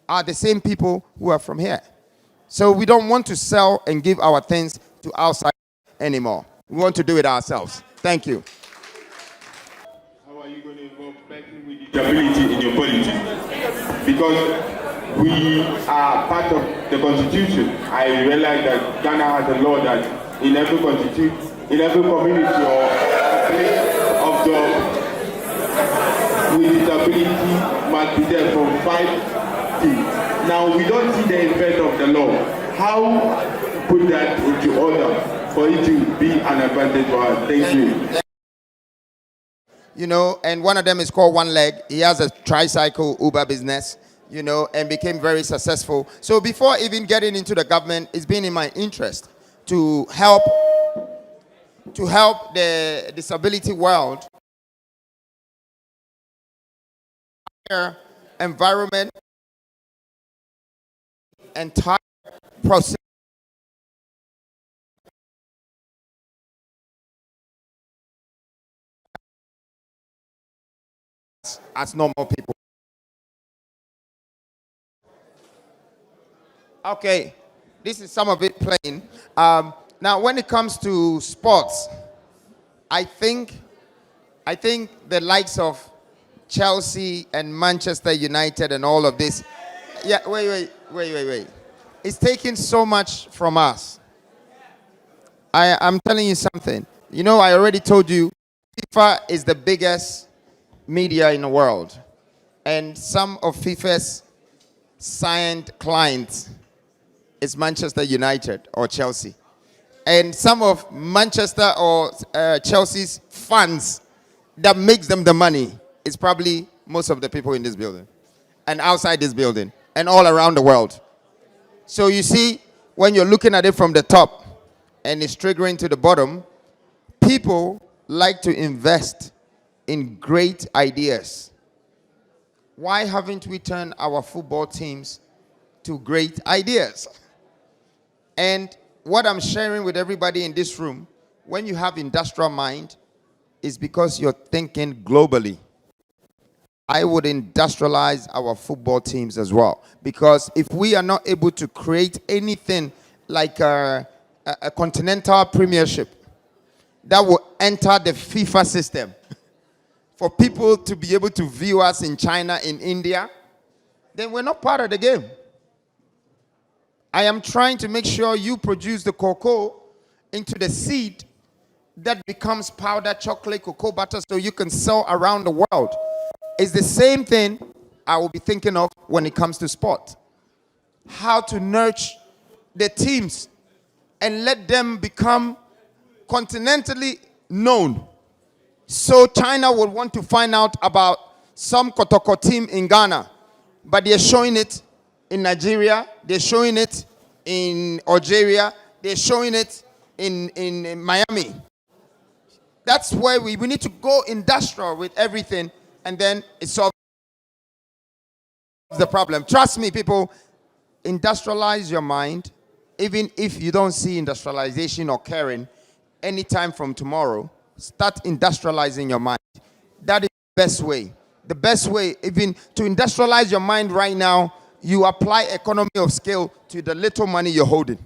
are the same people who are from here. So we don't want to sell and give our things to outside anymore. We want to do it ourselves. Thank you. How are you going to involve people with disability in your politics? Because we are part of the constitution. I realize that Ghana has a law that in every constitution, in every community or place of job, with disability must be there for 5 things. Now we don't see the effect of the law. How put that into order for it to be an advantage for us? Thank you. You know, and one of them is called One Leg. He has a tricycle Uber business, you know, and became very successful. So before even getting into the government, it's been in my interest to help the disability world, environment, entire process. As normal people. Okay, this is some of it plain. Now, when it comes to sports, I think the likes of Chelsea and Manchester United and all of this. Yeah, wait. It's taking so much from us. I'm telling you something. You know, I already told you, FIFA is the biggest media in the world, and some of FIFA's signed clients is Manchester United or Chelsea, and some of Manchester or Chelsea's fans that makes them the money is probably most of the people in this building. and outside this building and all around the world. So you see, when you're looking at it from the top and it's triggering to the bottom, people like to invest in great ideas. Why haven't we turned our football teams to great ideas? And what I'm sharing with everybody in this room, when you have industrial mind, is because you're thinking globally. I would industrialize our football teams as well. Because if we are not able to create anything like a continental premiership that will enter the FIFA system for people to be able to view us in China, in India, then we're not part of the game. I am trying to make sure you produce the cocoa into the seed that becomes powdered chocolate, cocoa butter, so you can sell around the world. It's the same thing I will be thinking of when it comes to sport. How to nurture the teams and let them become continentally known. So China would want to find out about some Kotoko team in Ghana, but they're showing it in Nigeria, they're showing it in Algeria, they're showing it in Miami. That's where we need to go industrial with everything, and then it solves the problem. Trust me, people, industrialize your mind. Even if you don't see industrialization occurring anytime from tomorrow, start industrializing your mind. That is the best way. The best way, even to industrialize your mind right now, you apply economy of scale to the little money you're holding.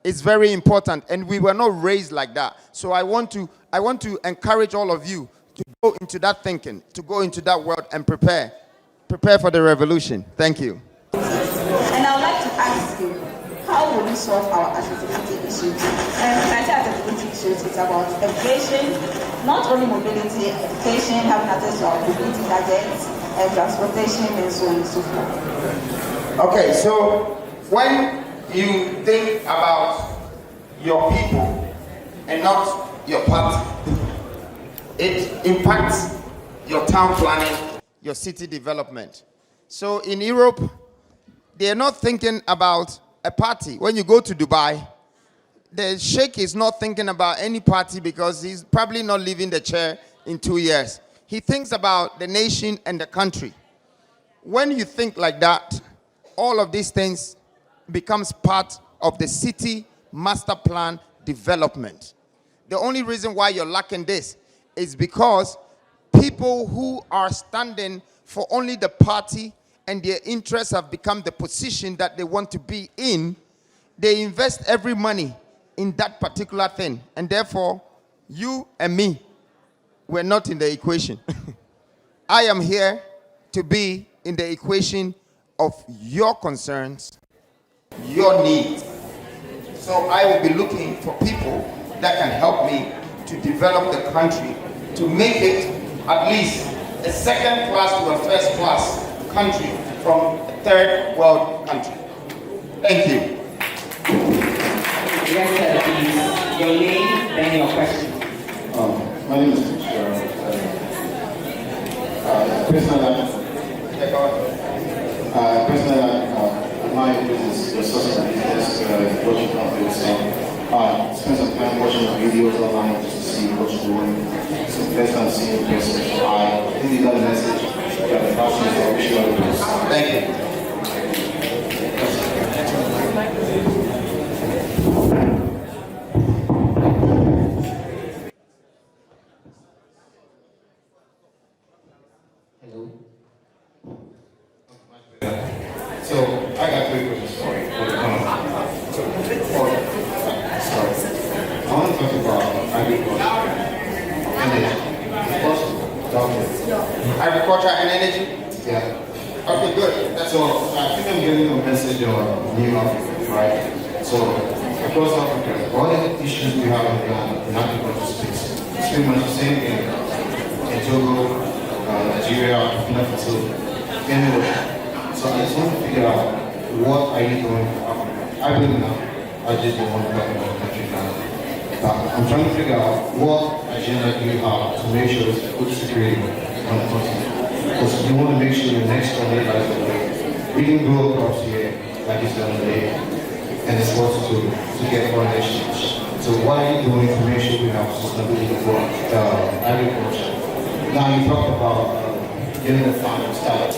It's very important, and we were not raised like that. So I want to encourage all of you to go into that thinking, to go into that world and prepare for the revolution. Thank you. And I would like to ask you, how will we solve our accessibility issues? And when I say accessibility issues, it's about education, not only mobility, education, having access to our mobility gadgets, and transportation, and so on and so forth. Okay, so when you think about your people and not your party, it impacts your town planning, your city development. So in Europe, they're not thinking about a party. When you go to Dubai, the sheikh is not thinking about any party because he's probably not leaving the chair in 2 years. He thinks about the nation and the country. When you think like that, all of these things becomes part of the city master plan development. The only reason why you're lacking this is because people who are standing for only the party and their interests have become the position that they want to be in, they invest every money in that particular thing. And therefore, you and me, we're not in the equation. I am here to be in the equation of your concerns, your needs. So I will be looking for people that can help me to develop the country, to make it at least a second class to a first class country from a third world country. Thank you. Yes, sir, please. Your name, then your question. My name is my business is social business, watching companies. Spend some time watching videos online just to see what you're doing. So first time seeing the person. I think you got a message. You got a passion for visual videos. Thank you. So I got 3 questions for you. I want to talk about agriculture, energy, Agriculture and energy? Yeah. Okay, good. That's So I think I'm getting a message on New Africa, right? So across Africa, all the issues we have in agriculture space, it's pretty much the same thing in Togo, Nigeria, Burkina Faso, anywhere. So I just want to figure out what are you doing for Africa. I believe now, I just don't want to talk about the country now. I'm trying to figure out what agenda do you have to make sure there's food security on the continent. Because we want to make sure the next generation, we can grow crops here like it's done today, and it's supposed to get foreign exchange. So what are you doing to make sure we have sustainability for agriculture? Now you talked about getting the farming started.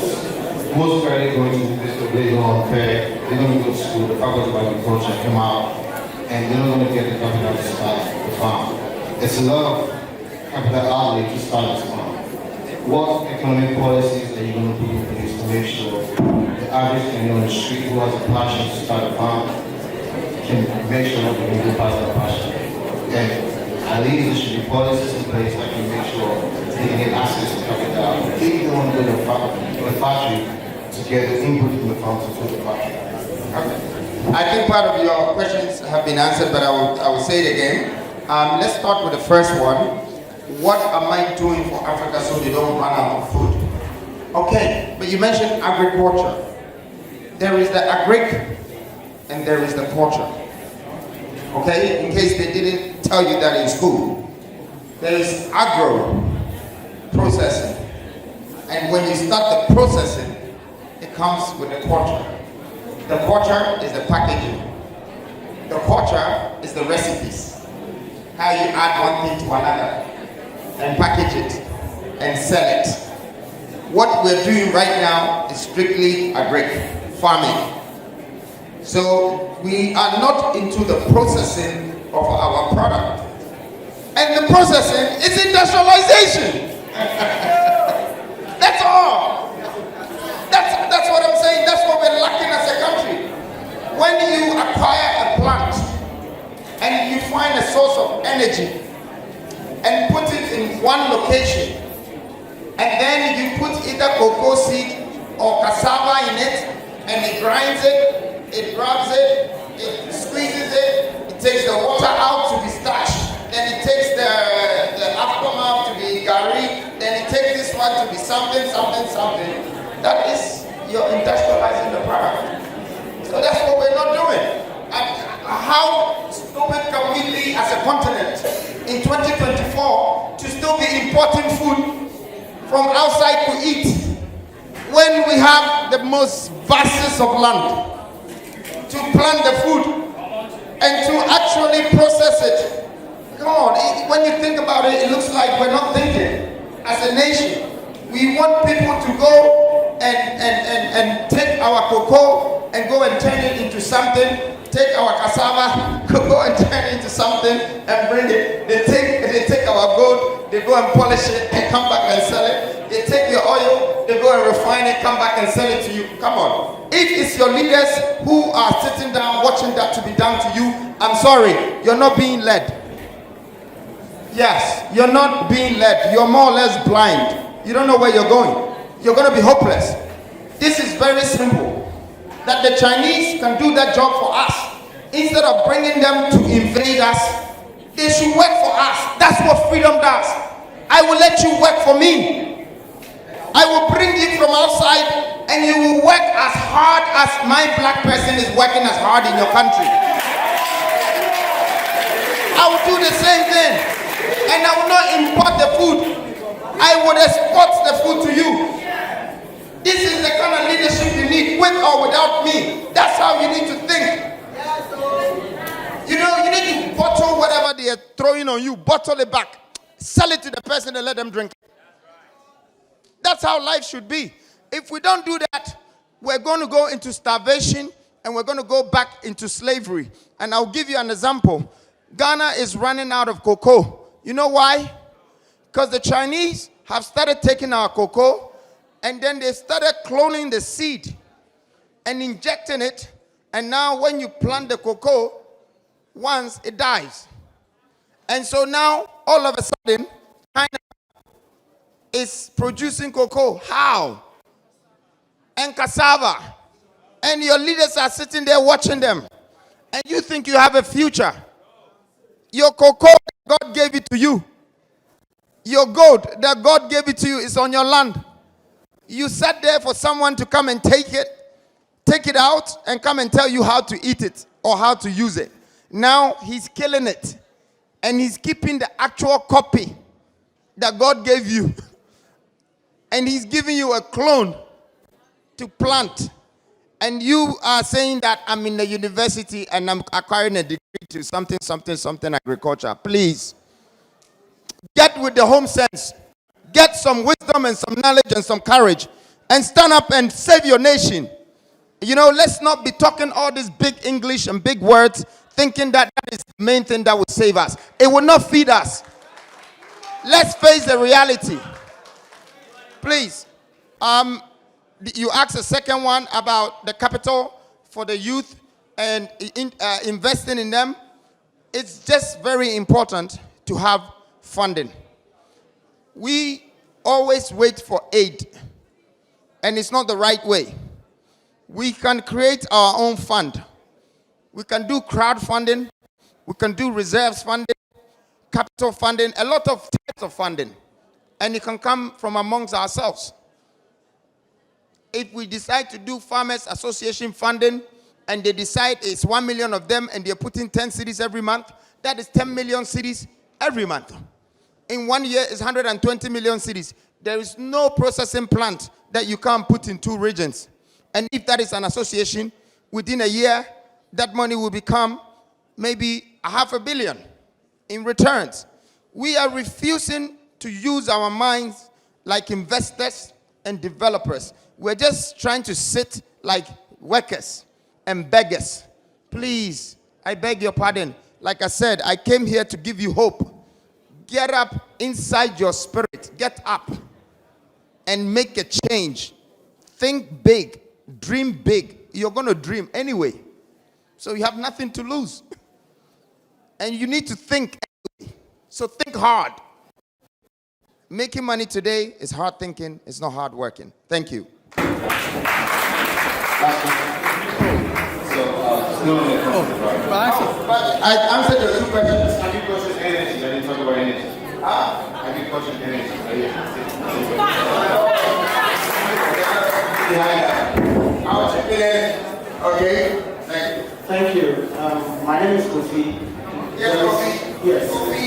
Most parents going to this later on, they're going to go to school, the faculty of agriculture come out, and they're not going to get the capital to start the farm. It's a lot of capital outlay to start this farm. What economic policies are you going to put in place to make sure the average Kenyan on the street who has a passion to start a farm can make sure that we can go past that passion? And at least there should be policies in place that can make sure they can get access to capital. If they want to go to the factory to get the input from the farm to the factory. Okay. I think part of your questions have been answered, but I will say it again. Let's start with the first one. What am I doing for Africa so they don't run out of food? Okay, but you mentioned agriculture. There is the agric and there is the culture. Okay, in case they didn't tell you that in school. There is agro processing. And when you start the processing, it comes with the culture. The culture is the packaging. The culture is the recipes. How you add one thing to another and package it and sell it. What we're doing right now is strictly agric, farming. So we are not into the processing of our product. And the processing is industrialization. That's all. That's what I'm saying. That's what we're lacking as a country. When you acquire a plant and you find a source of energy and put it in one location, and then you put either cocoa seed or cassava in it, and it grinds it, it grabs it, it squeezes it, it takes the water out to be starch, then it takes the aftermath to be gari, then it takes this one to be something. That is, you're industrializing the product. So that's what we're not doing. How stupid can we be as a continent in 2024 to still be importing food from outside to eat when we have the most vastest of land to plant the food and to actually process it? Come on, when you think about it, it looks like we're not thinking as a nation. We want people to go and take our cocoa and go and turn it into something. Take our cassava, go and turn it into something and bring it. They take our gold, they go and polish it and come back and sell it. They take your oil, they go and refine it, come back and sell it to you. Come on. If it's your leaders who are sitting down watching that to be done to you, I'm sorry, you're not being led. Yes, you're not being led. You're more or less blind. You don't know where you're going. You're going to be hopeless. This is very simple. That the Chinese can do that job for us. Instead of bringing them to invade us, they should work for us. That's what freedom does. I will let you work for me. I will bring you from outside and you will work as hard as my black person is working as hard in your country. I will do the same thing. And I will not import the food. I would export the food to you. This is the kind of leadership you need, with or without me. That's how you need to think. You know, you need to bottle whatever they are throwing on you, bottle it back, sell it to the person and let them drink it. That's how life should be. If we don't do that, we're going to go into starvation and we're going to go back into slavery. And I'll give you an example. Ghana is running out of cocoa. You know why? Because the Chinese have started taking our cocoa and then they started cloning the seed and injecting it. And now when you plant the cocoa, once it dies. And so now, all of a sudden, China is producing cocoa. How? And cassava. And your leaders are sitting there watching them. And you think you have a future. Your cocoa, God gave it to you. Your gold that God gave it to you is on your land. You sat there for someone to come and take it out and come and tell you how to eat it or how to use it. Now he's killing it and he's keeping the actual copy that God gave you. and he's giving you a clone to plant, and you are saying that I'm in the university and I'm acquiring a degree to something agriculture. Please, get with the home sense. Get some wisdom and some knowledge and some courage and stand up and save your nation. You know, let's not be talking all this big English and big words thinking that that is the main thing that will save us. It will not feed us. Let's face the reality. Please. You asked a second one about the capital for the youth and investing in them. It's just very important to have funding. We always wait for aid, and it's not the right way. We can create our own fund. We can do crowdfunding. We can do reserves funding, capital funding, a lot of types of funding. And it can come from amongst ourselves. If we decide to do Farmers Association funding, and they decide it's 1 million of them, and they're putting 10 cities every month, that is 10 million cities every month. In 1 year, it's 120 million cities. There is no processing plant that you can't put in 2 regions. And if that is an association, within a year, that money will become maybe 500 million in returns. We are refusing to use our minds like investors and developers. We're just trying to sit like workers and beggars. Please, I beg your pardon. Like I said, I came here to give you hope. Get up inside your spirit. Get up and make a change. Think big. Dream big. You're going to dream anyway. So you have nothing to lose. And you need to think anyway. So think hard. Making money today is hard thinking. It's not hard working. Thank you. But I answered the 2 questions. Agriculture energy. I didn't talk about energy. Agriculture energy. Okay. Thank you. Thank you. My name is Kofi. Yes, Kofi. Yes. Kofi.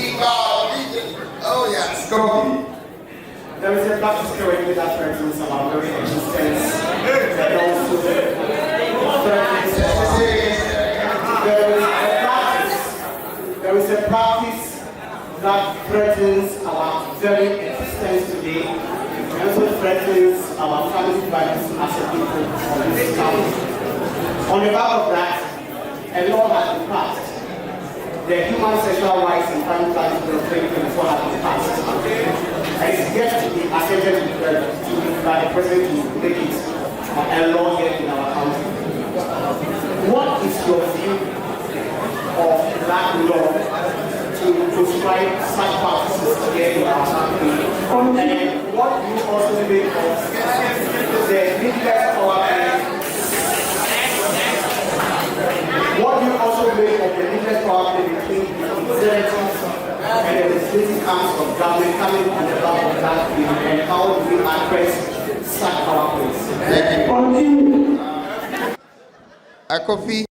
Oh yes, Kofi. There is a practice currently that threatens our very existence. And also there is a practice that threatens our very existence today. And also threatens our family values as a people on this town. On the back of that, a law has been passed. The Human Sexual Rights and Family Values Bill of 2024 has been passed. And it's yet to be accepted by the President to make it a law here in our country. What is your view of that law to prescribe such practices here in our country? And what do you also make of the needless power play? What do you also make of the needless power play between the executives and the legislative arms of government coming on the back of that bill, and how do we address such power plays? Kofi,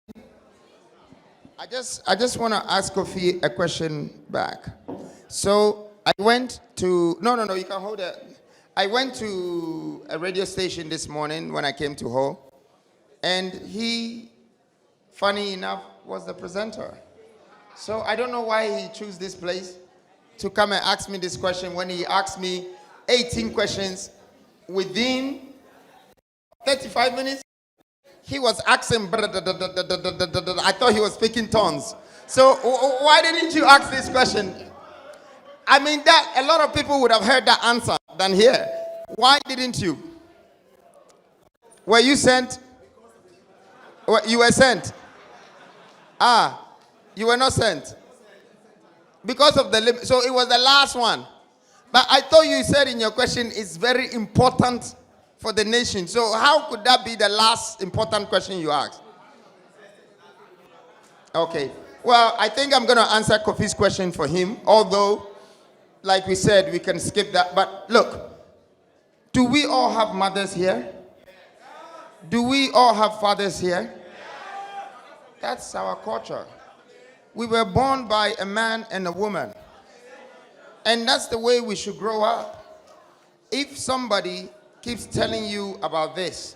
I just want to ask Kofi a question back. So I went to no, you can hold it. I went to a radio station this morning when I came to Ho, and he, funny enough, was the presenter. So I don't know why he chose this place to come and ask me this question when he asked me 18 questions within 35 minutes. He was asking, I thought he was speaking tongues. So why didn't you ask this question? I mean, that a lot of people would have heard that answer than here. Why didn't you? Were you sent? You were sent. You were not sent. Because of the limit. So it was the last one. But I thought you said in your question it's very important for the nation. So how could that be the last important question you asked? Okay. Well, I think I'm going to answer Kofi's question for him. Although, like we said, we can skip that. But look, do we all have mothers here? Do we all have fathers here? That's our culture. We were born by a man and a woman. And that's the way we should grow up. If somebody keeps telling you about this,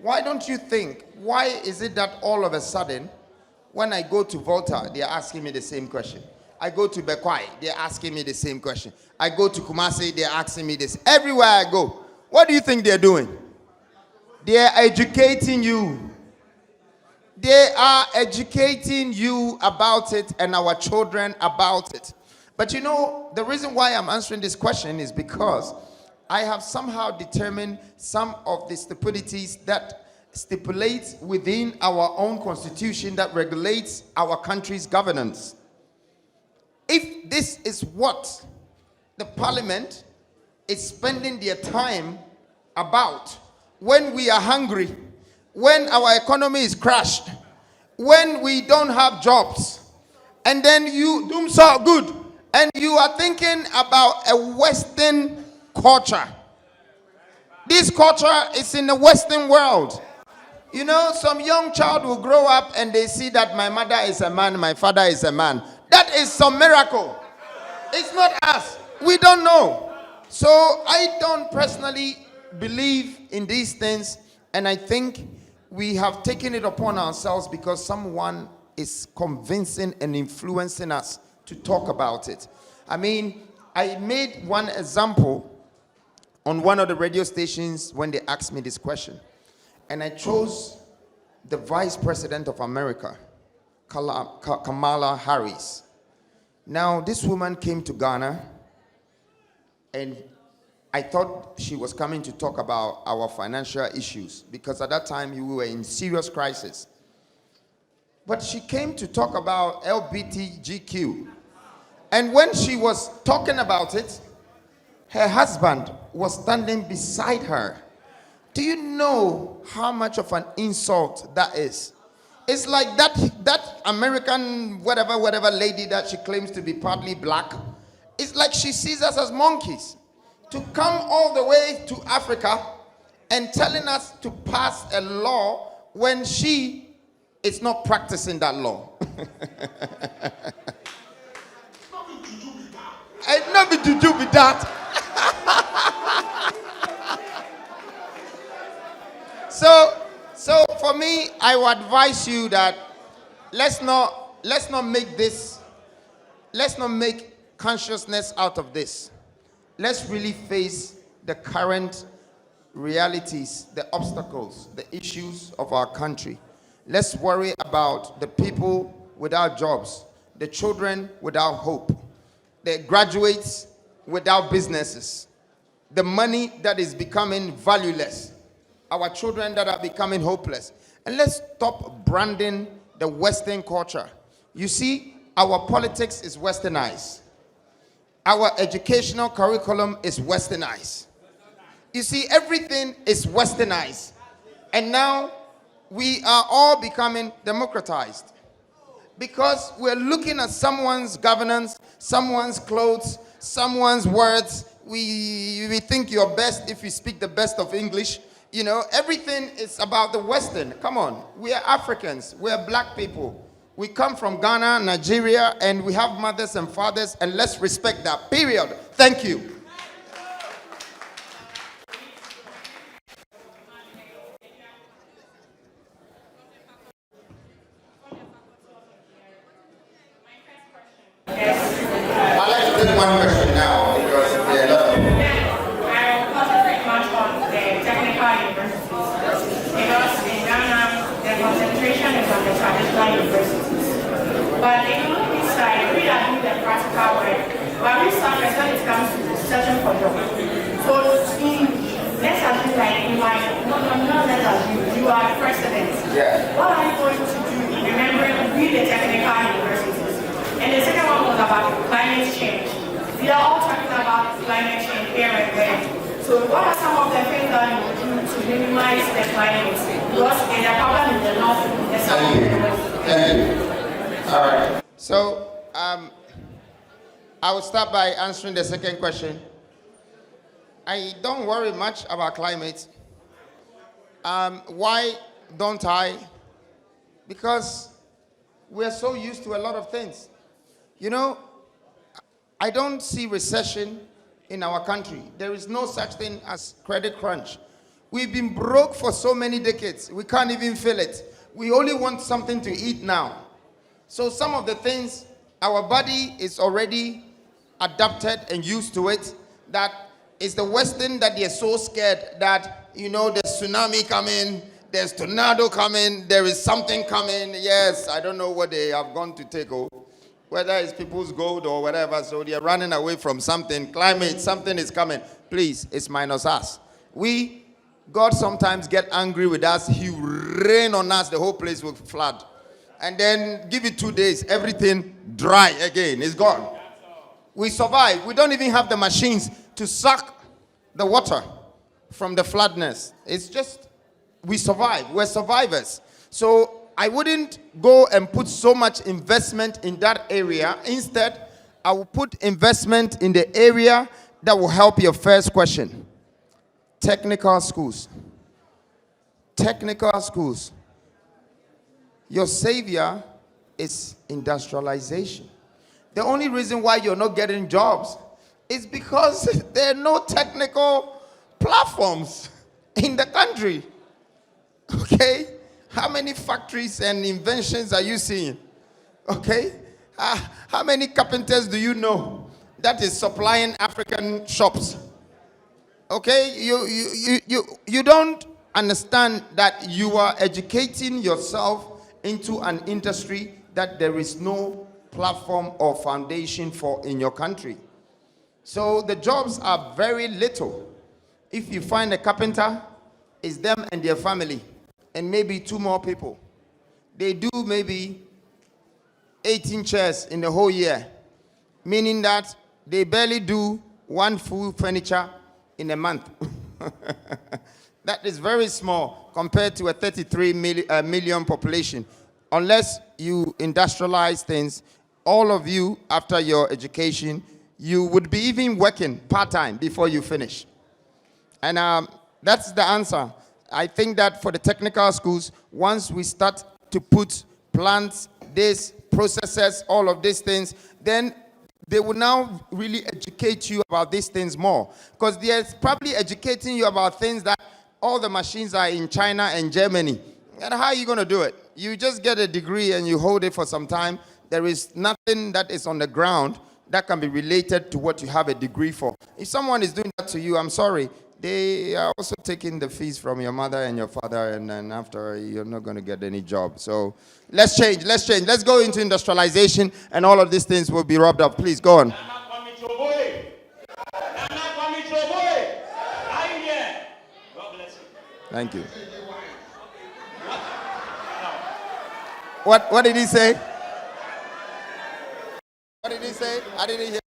why don't you think, why is it that all of a sudden, when I go to Volta, they're asking me the same question? I go to Bekwai, they're asking me the same question. I go to Kumasi, they're asking me this. Everywhere I go, what do you think they're doing? They're educating you. They are educating you about it and our children about it. But you know, the reason why I'm answering this question is because I have somehow determined some of the stupidities that stipulate within our own constitution that regulates our country's governance. If this is what the parliament is spending their time about when we are hungry, when our economy is crashed, when we don't have jobs, and then you do so good, and you are thinking about a Western culture. This culture is in the Western world. You know, some young child will grow up and they see that my mother is a man, my father is a man. That is some miracle. It's not us. We don't know. So I don't personally believe in these things, and I think we have taken it upon ourselves because someone is convincing and influencing us to talk about it. I mean, I made one example on one of the radio stations when they asked me this question. And I chose the Vice President of America, Kamala Harris. Now, this woman came to Ghana, and I thought she was coming to talk about our financial issues because at that time we were in serious crisis. But she came to talk about LGBTQ. And when she was talking about it, her husband was standing beside her. Do you know how much of an insult that is? It's like that American whatever lady that she claims to be partly black. It's like she sees us as monkeys. To come all the way to Africa and telling us to pass a law when she is not practicing that law. And nothing to do with that. So for me, I would advise you that let's not make consciousness out of this. Let's really face the current realities, the obstacles, the issues of our country. Let's worry about the people without jobs, the children without hope, the graduates without businesses, the money that is becoming valueless, our children that are becoming hopeless. And let's stop branding the Western culture. You see, our politics is westernized. Our educational curriculum is westernized. You see, everything is westernized. And now we are all becoming democratized because we're looking at someone's governance, someone's clothes, someone's words. We think you're best if you speak the best of English. You know, everything is about the Western. Come on, we are Africans, we are black people. We come from Ghana, Nigeria, and we have mothers and fathers, and let's respect that, period. Thank you. I'd like to take one question now, because there are a lot of people. I concentrate much on the technical universities, because in Ghana, the concentration is on the traditional universities. But the economic side, we are doing the practical work, but we suffers when it comes to searching for jobs. So let's assume like you are, let's assume you are the president. Yeah. What are you going to do remembering we the technical universities? And the second one was about climate change. We are all talking about climate change here and there. So what are some of the things that you will do to minimize the climate? Because there's a problem in the north, the south, and the west. Thank you. All right. So I will start by answering the second question. I don't worry much about climate. Why don't I? Because we're so used to a lot of things. You know, I don't see recession in our country. There is no such thing as credit crunch. We've been broke for so many decades. We can't even feel it. We only want something to eat now. So some of the things, our body is already adapted and used to it. That is the Western that they're so scared that, you know, there's tsunami coming, there's tornado coming, there is something coming. Yes, I don't know what they have gone to take over. Whether it's people's gold or whatever, so they're running away from something. Climate, something is coming. Please, it's minus us. God sometimes get angry with us. He rain on us, the whole place will flood. And then give it 2 days, everything dry again. It's gone. We survive. We don't even have the machines to suck the water from the floodness. It's just, we survive. We're survivors. So I wouldn't go and put so much investment in that area. Instead, I will put investment in the area that will help your first question. Technical schools. Technical schools. Your savior is industrialization. The only reason why you're not getting jobs is because there are no technical platforms in the country. Okay? How many factories and inventions are you seeing? Okay? How many carpenters do you know that is supplying African shops? Okay? You don't understand that you are educating yourself into an industry that there is no platform or foundation for in your country. So the jobs are very little. If you find a carpenter, it's them and their family and maybe 2 more people. They do maybe 18 chairs in the whole year, meaning that they barely do 1 full furniture in a month. That is very small compared to a 33 million population. Unless you industrialize things, all of you, after your education, you would be even working part-time before you finish. And that's the answer. I think that for the technical schools, once we start to put plants, this, processes, all of these things, then they will now really educate you about these things more. Because they're probably educating you about things that all the machines are in China and Germany. And how are you going to do it? You just get a degree and you hold it for some time. There is nothing that is on the ground that can be related to what you have a degree for. If someone is doing that to you, I'm sorry. They are also taking the fees from your mother and your father, and then after, you're not going to get any job. So let's change. Let's go into industrialization, and all of these things will be rubbed up. Please, go on. Thank you. What did he say? What did he say? I didn't hear.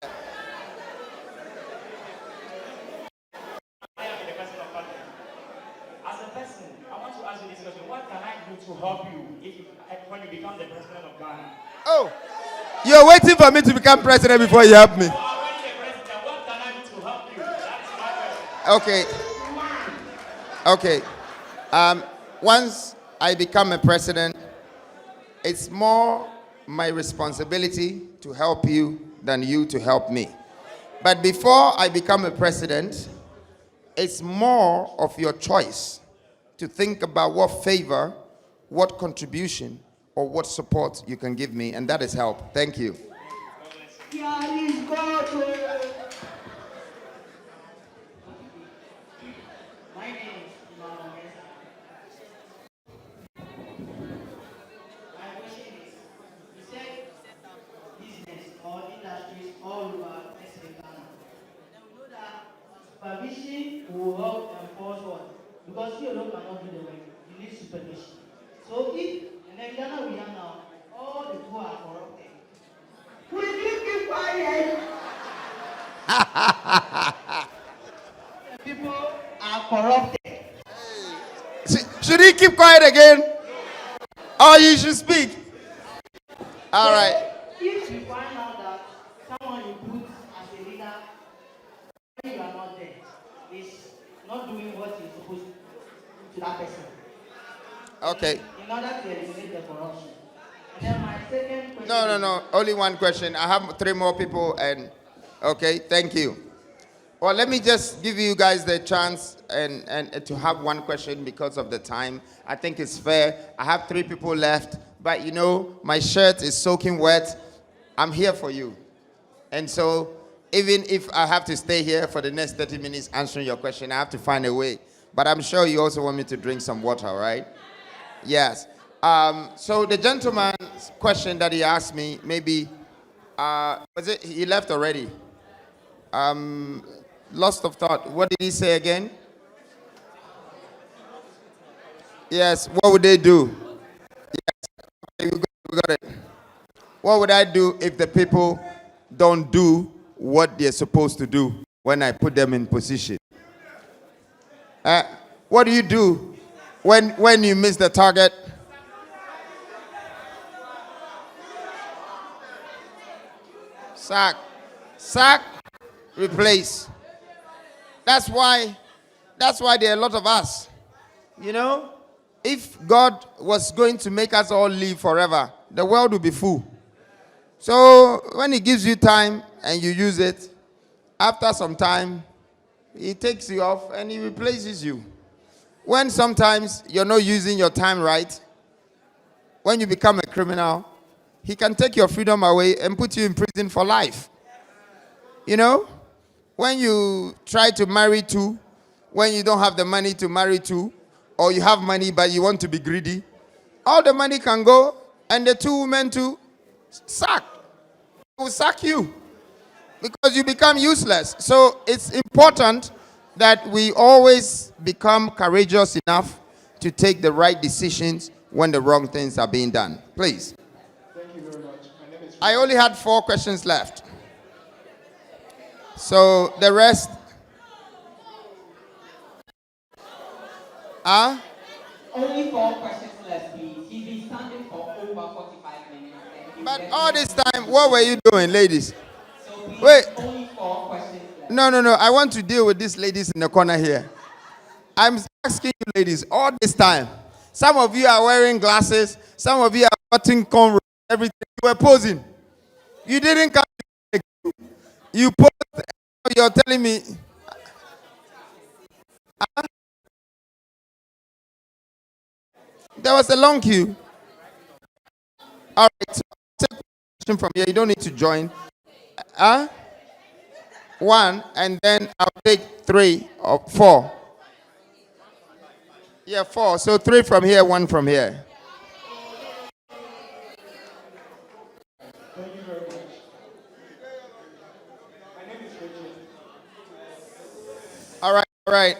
As a person, I want to ask you this question. What can I do to help you when you become the president of Ghana? Oh, you're waiting for me to become president before you help me. So I'm already the president. What can I do to help you? That's my question. Okay. Once I become a president, it's more my responsibility to help you than you to help me. But before I become a president, it's more of your choice to think about what favor, what contribution, or what support you can give me, and that is help. Thank you. Supervision will help enforce what? Because you alone cannot do the work. You need supervision. So if in Ghana we are now, all the people are corrupted. Will you keep quiet? The people are corrupted. Should he keep quiet again? Or you should speak? All right. If you find out that someone you put as a leader, when you are not there, is not doing what you're supposed to that person. Okay. In order to eliminate the corruption. And then my second question. No. Only one question. I have 3 more people, and okay, thank you. Well, let me just give you guys the chance and to have one question because of the time. I think it's fair. I have 3 people left, but you know, my shirt is soaking wet. I'm here for you. And so, even if I have to stay here for the next 30 minutes answering your question, I have to find a way. But I'm sure you also want me to drink some water, right? Yes. So the gentleman's question that he asked me, maybe, was it, he left already? Lost of thought. What did he say again? Yes, what would they do? Yes, we got it. What would I do if the people don't do what they're supposed to do when I put them in position? What do you do when you miss the target? Sack, replace. That's why there are a lot of us. You know, if God was going to make us all live forever, the world would be full. So when he gives you time and you use it, after some time, he takes you off and he replaces you. When sometimes you're not using your time right, when you become a criminal, he can take your freedom away and put you in prison for life. You know, when you try to marry 2, when you don't have the money to marry 2, or you have money but you want to be greedy, all the money can go and the 2 women too will sack you because you become useless. So it's important that we always become courageous enough to take the right decisions when the wrong things are being done. Please. Thank you very much. My name is I only had 4 questions left. So the rest. Only 4 questions left, please. He's been standing for over 45 minutes. But all this time, what were you doing, ladies? So please, Wait. only 4 questions left. No. I want to deal with these ladies in the corner here. I'm asking you, ladies, all this time. Some of you are wearing glasses. Some of you are cutting cornrows. Everything. You were posing. You didn't come. You posed. You're telling me. There was a long queue. All right. So take a question from here. You don't need to join. 1, and then I'll take 3 or 4. Yeah, 4. So 3 from here, 1 from here. Thank you very much. My name is Richard. All right.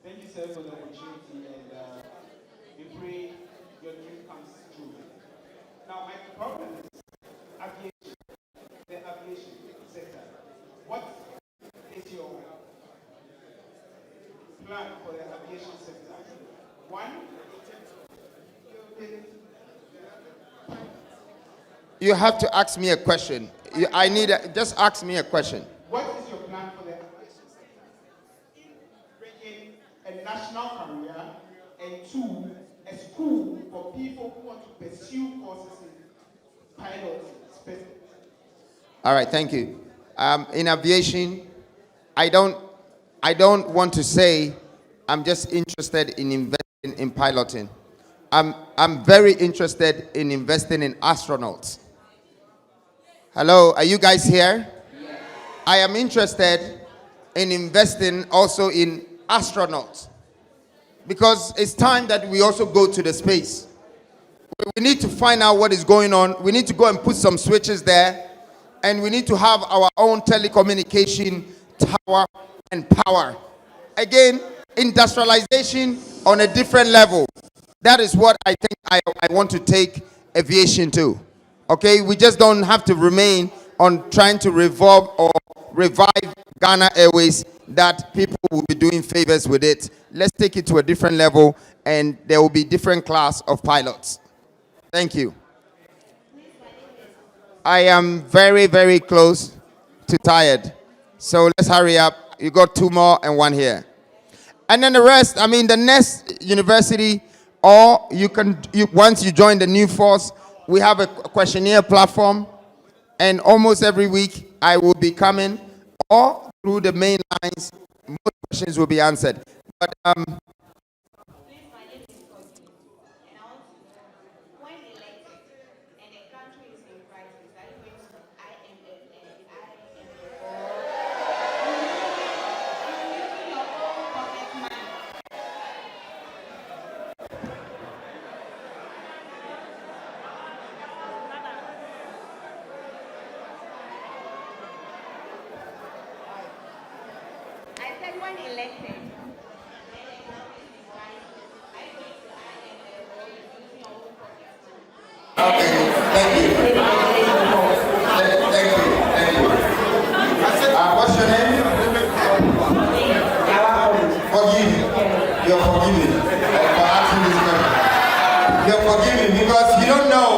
Thank you, sir, for the opportunity, and we pray your dream comes true. Now, my problem is aviation, the aviation sector. What is your plan for the aviation sector? 1, You have to ask me a question. Just ask me a question. what is your plan for the aviation sector? Bringing a national career, and 2, a school for people who want to pursue courses in piloting. All right, thank you. In aviation, I don't want to say I'm just interested in investing in piloting. I'm very interested in investing in astronauts. Hello, are you guys here? Yes. I am interested in investing also in astronauts because it's time that we also go to the space. We need to find out what is going on. We need to go and put some switches there, and we need to have our own telecommunication tower and power. Again, industrialization on a different level. That is what I think I want to take aviation to. Okay, we just don't have to remain on trying to revive Ghana Airways, that people will be doing favors with it. Let's take it to a different level, and there will be different class of pilots. Thank you. I am very, very close to tired. So let's hurry up. You got 2 more and 1 here. And then the rest, the next university, or once you join the new force, we have a questionnaire platform, and almost every week I will be coming, or through the main lines, most questions will be answered. But what's your name? You're forgiven for asking this question. You're forgiven because you don't know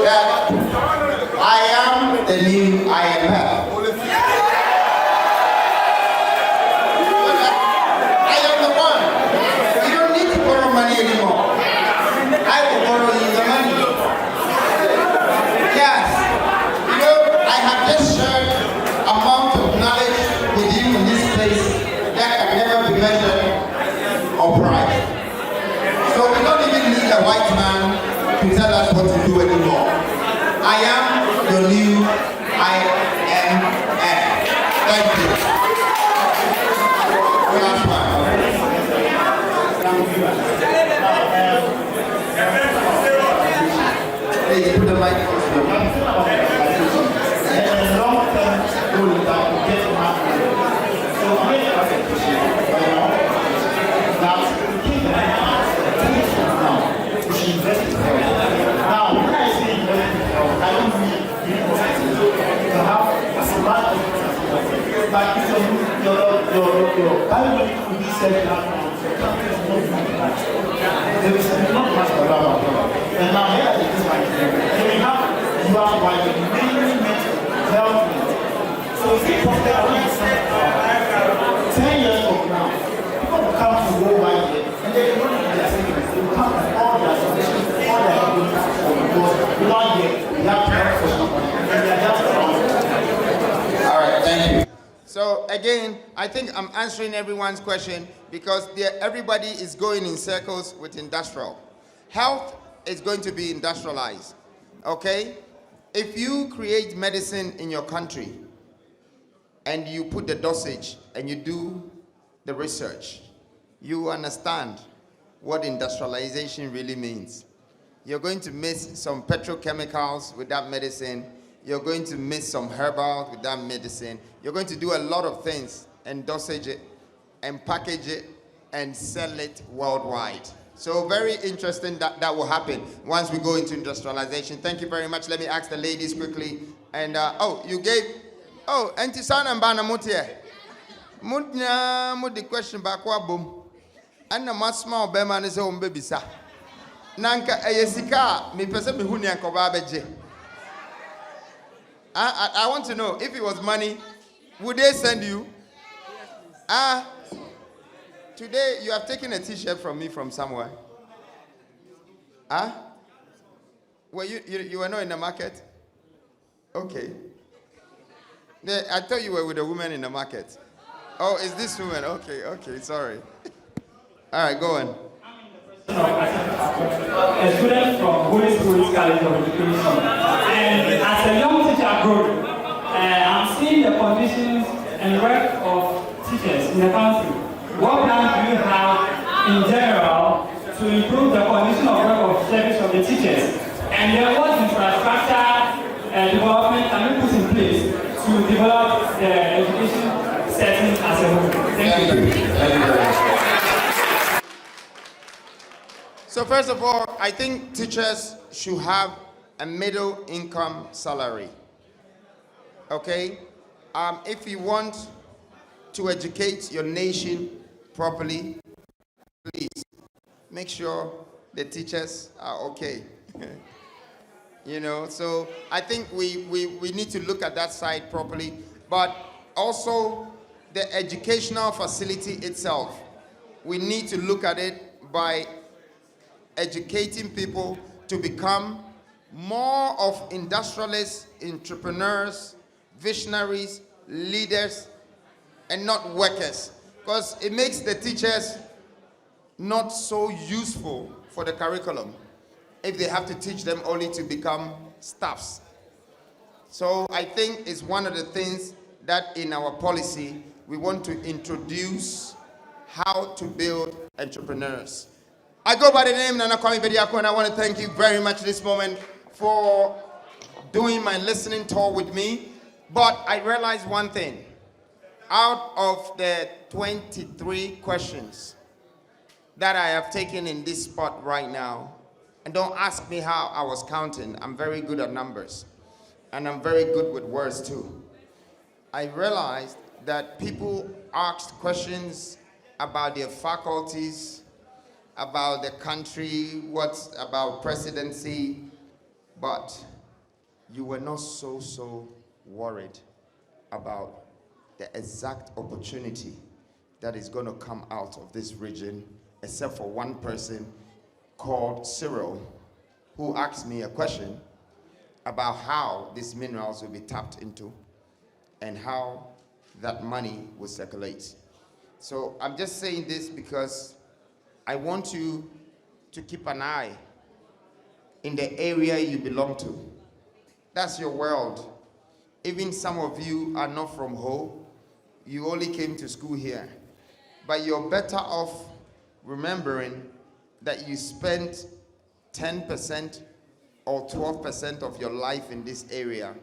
that I am the new IMF. I am the one. You don't need to borrow money anymore. I will borrow you the money. Yes. You know, I have just shared amount of knowledge with you in this place that can never be measured or priced. So we don't even need a white man to tell us what to do anymore. I am your new IMF. Thank you. Last one. Hey, put the mic close to the mic. And now here is this one. So we have you are by the mainly health. So if you compare 10 years from now, people will come to go by here and they will not be the same. They will come with all their solutions, all their evidence, because without here, we have to have social money. And they are just all right, thank you. So again, I think I'm answering everyone's question because everybody is going in circles with industrial. Health is going to be industrialized, okay? If you create medicine in your country and you put the dosage and you do the research, you understand what industrialization really means. You're going to miss some petrochemicals with that medicine. You're going to miss some herbals with that medicine. You're going to do a lot of things and dosage it and package it and sell it worldwide. So very interesting that will happen once we go into industrialization. Thank you very much. Let me ask the ladies quickly. And you gave, Antisana and Bana Mutia. Mudna mudi question back boom. And the masma beman is home baby sa. Nanka ayesika mi pese mi huni ankobabeje. I want to know if it was money, would they send you? Today, you have taken a t-shirt from me from somewhere. Well, you were not in the market? Okay. I thought you were with a woman in the market. Oh, is this woman? Okay, sorry. All right, go on. A student from Holy Spirit College of Education. And as a young teacher growing, I'm seeing the conditions and work of teachers in the country. What plans do you have in general to improve the condition of work of service of the teachers? And then what infrastructure development can we put in place to develop the education setting as a whole? Thank you. Thank you very much. So first of all, I think teachers should have a middle income salary. Okay? If you want to educate your nation properly, please make sure the teachers are okay. So I think we need to look at that side properly, but also the educational facility itself. We need to look at it by educating people to become more of industrialists, entrepreneurs, visionaries, leaders, and not workers. Because it makes the teachers not so useful for the curriculum if they have to teach them only to become staffs. So I think it's one of the things that in our policy we want to introduce how to build entrepreneurs. I go by the name Nana Kwame Bediako, and I want to thank you very much this moment for doing my listening tour with me. But I realized one thing. Out of the 23 questions that I have taken in this spot right now, and don't ask me how I was counting, I'm very good at numbers, and I'm very good with words too. I realized that people asked questions about their faculties, about the country, what about presidency, but you were not so worried about the exact opportunity that is going to come out of this region, except for one person called Cyril, who asked me a question about how these minerals will be tapped into and how that money will circulate. So I'm just saying this because I want you to keep an eye in the area you belong to. That's your world. Even some of you are not from Ho. You only came to school here. But you're better off remembering that you spent 10% or 12% of your life in this area.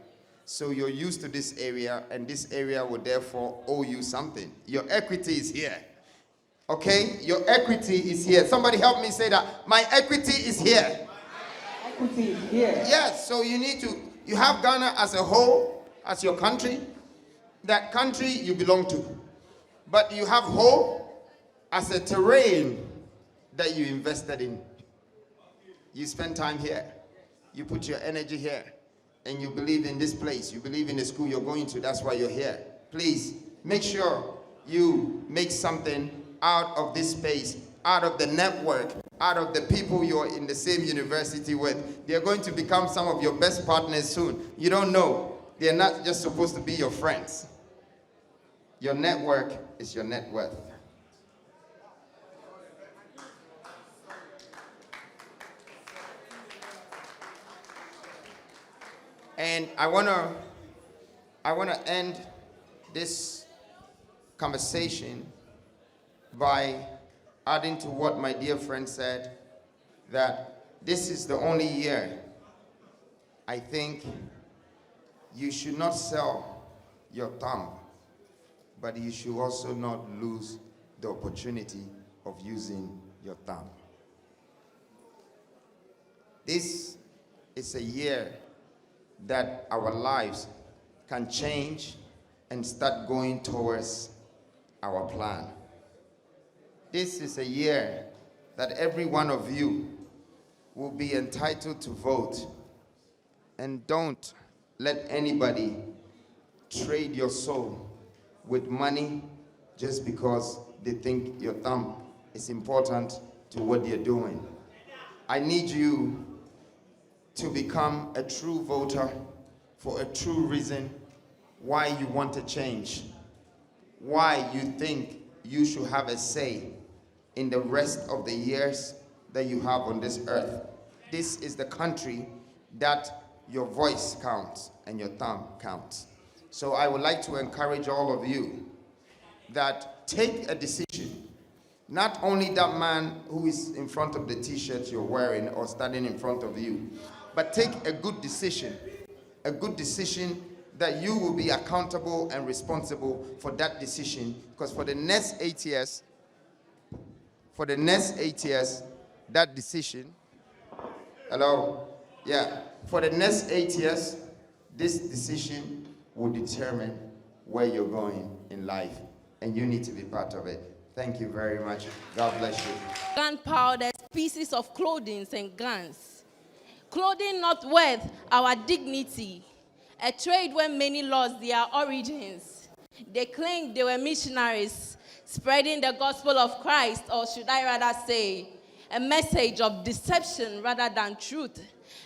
So you're used to this area, and this area will therefore owe you something. Your equity is here. Okay? Your equity is here. Somebody help me say that. My equity is here. My equity is here. Yes, so you have Ghana as a whole, as your country. That country you belong to. But you have Ho as a terrain that you invested in. You spend time here. You put your energy here. And you believe in this place. You believe in the school you're going to. That's why you're here. Please, make sure you make something out of this space, out of the network, out of the people you're in the same university with. They're going to become some of your best partners soon. You don't know. They're not just supposed to be your friends. Your network is your net worth. And I wanna end this conversation by adding to what my dear friend said, that this is the only year I think you should not sell your thumb, but you should also not lose the opportunity of using your thumb. This is a year that our lives can change and start going towards our plan. This is a year that every one of you will be entitled to vote. And don't let anybody trade your soul with money just because they think your thumb is important to what you're doing. I need you to become a true voter for a true reason why you want to change, why you think you should have a say in the rest of the years that you have on this earth. This is the country that your voice counts and your thumb counts. So I would like to encourage all of you that take a decision. Not only that man who is in front of the t-shirt you're wearing or standing in front of you, but take a good decision that you will be accountable and responsible for that decision, because for the next 8 years, that decision, for the next 8 years, this decision will determine where you're going in life, and you need to be part of it. Thank you very much. God bless you. Gunpowder, pieces of clothing and guns. Clothing not worth our dignity. A trade where many lost their origins. They claimed they were missionaries, spreading the gospel of Christ, or should I rather say, a message of deception rather than truth.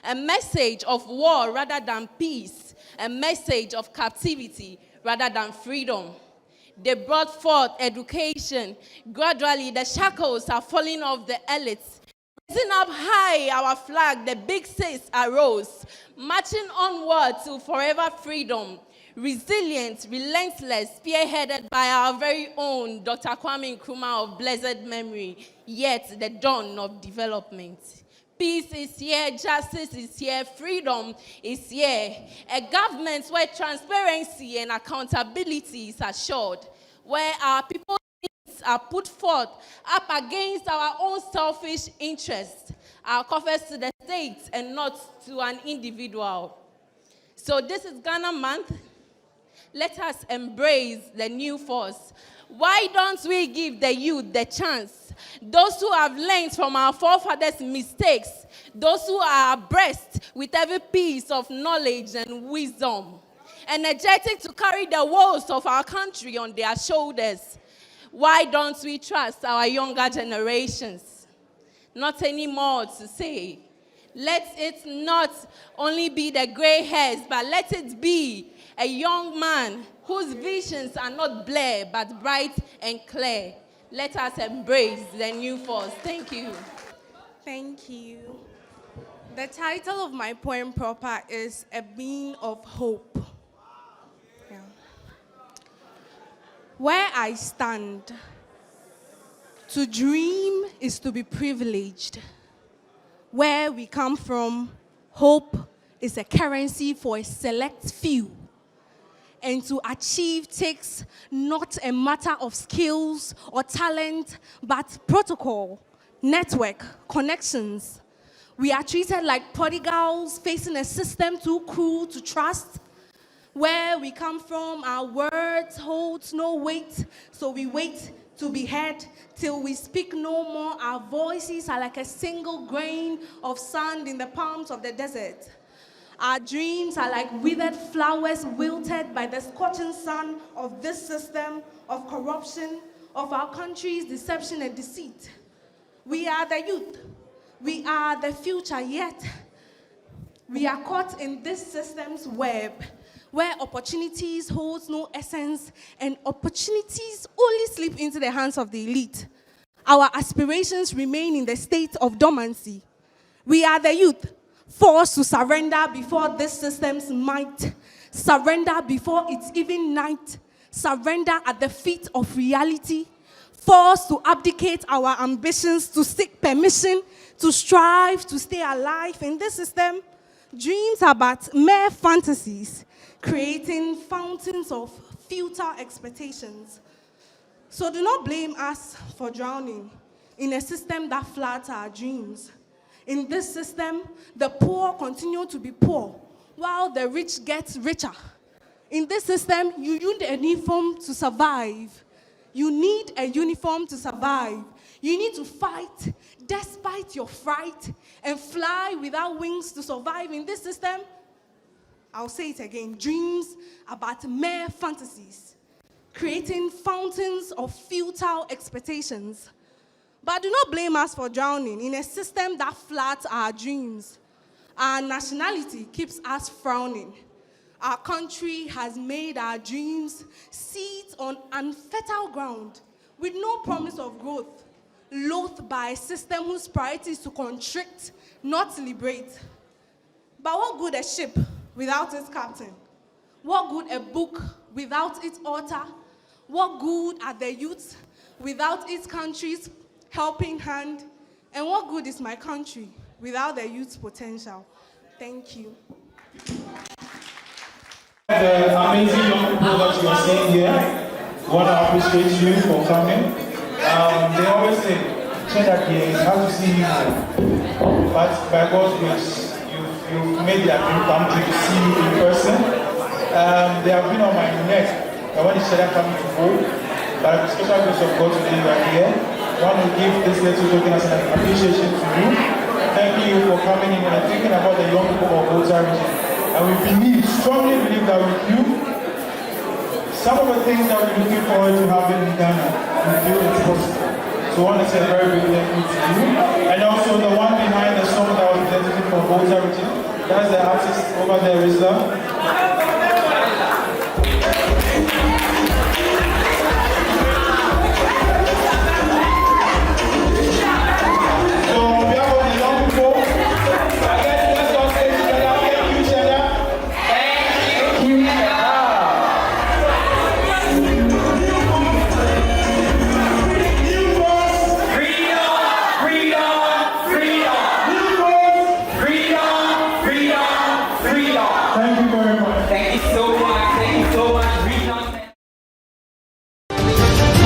A message of war rather than peace. A message of captivity rather than freedom. They brought forth education. Gradually, the shackles are falling off the elites. Raising up high our flag, the big six arose, marching onward to forever freedom. Resilient, relentless, spearheaded by our very own Dr. Kwame of blessed memory, yet the dawn of development. Peace is here, justice is here, freedom is here. A government where transparency and accountability is assured, where our people's needs are put forth up against our own selfish interests, our coffers to the state and not to an individual. So this is Ghana Month. Let us embrace the new force. Why don't we give the youth the chance? Those who have learned from our forefathers' mistakes, those who are abreast with every piece of knowledge and wisdom, energetic to carry the woes of our country on their shoulders. Why don't we trust our younger generations? Not anymore to say. Let it not only be the gray hairs, but let it be a young man whose visions are not blurred, but bright and clear. Let us embrace the new force. Thank you. Thank you. The title of my poem proper is A Beam of Hope. Yeah. Where I stand, to dream is to be privileged. Where we come from, hope is a currency for a select few. And to achieve takes not a matter of skills or talent, but protocol, network, connections. We are treated like prodigals facing a system too cruel to trust. Where we come from, our words hold no weight, so we wait to be heard till we speak no more. Our voices are like a single grain of sand in the palms of the desert. Our dreams are like withered flowers wilted by the scorching sun of this system of corruption, of our country's deception and deceit. We are the youth. We are the future, yet we are caught in this system's web where opportunities hold no essence and opportunities only slip into the hands of the elite. Our aspirations remain in the state of dormancy. We are the youth, forced to surrender before this system's might, surrender before it's even night, surrender at the feet of reality, forced to abdicate our ambitions, to seek permission, to strive to stay alive in this system. Dreams are but mere fantasies, creating fountains of futile expectations. So do not blame us for drowning in a system that floods our dreams. In this system, the poor continue to be poor, while the rich get richer. In this system, you need a uniform to survive. You need a uniform to survive. You need to fight despite your fright and fly without wings to survive. In this system, I'll say it again, dreams are but mere fantasies, creating fountains of futile expectations. But do not blame us for drowning in a system that floods our dreams. Our nationality keeps us frowning. Our country has made our dreams seeds on unfertile ground with no promise of growth, loathed by a system whose priority is to constrict, not liberate. But what good a ship without its captain? What good a book without its author? What good are the youths without its country's helping hand? And what good is my country without the youth's potential? Thank you. The amazing young people that you are seeing here, want to appreciate you for coming. They always say, that you have to see you more. But by God's grace, you've made their dream come true to see you in person. They have been on my neck. I want to share that coming to go. But the special grace of God today, you are here. I want to give this little token as an appreciation to you. Thank you for coming in and thinking about the young people of Volta region. And we strongly believe that with you, some of the things that we're looking forward to happen in Ghana, we feel it's possible. So I want to say a very big thank you to you. And also the one behind the song that was presented from Volta region, that's the artist over there, Isla.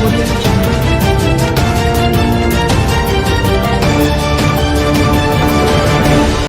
Thank you.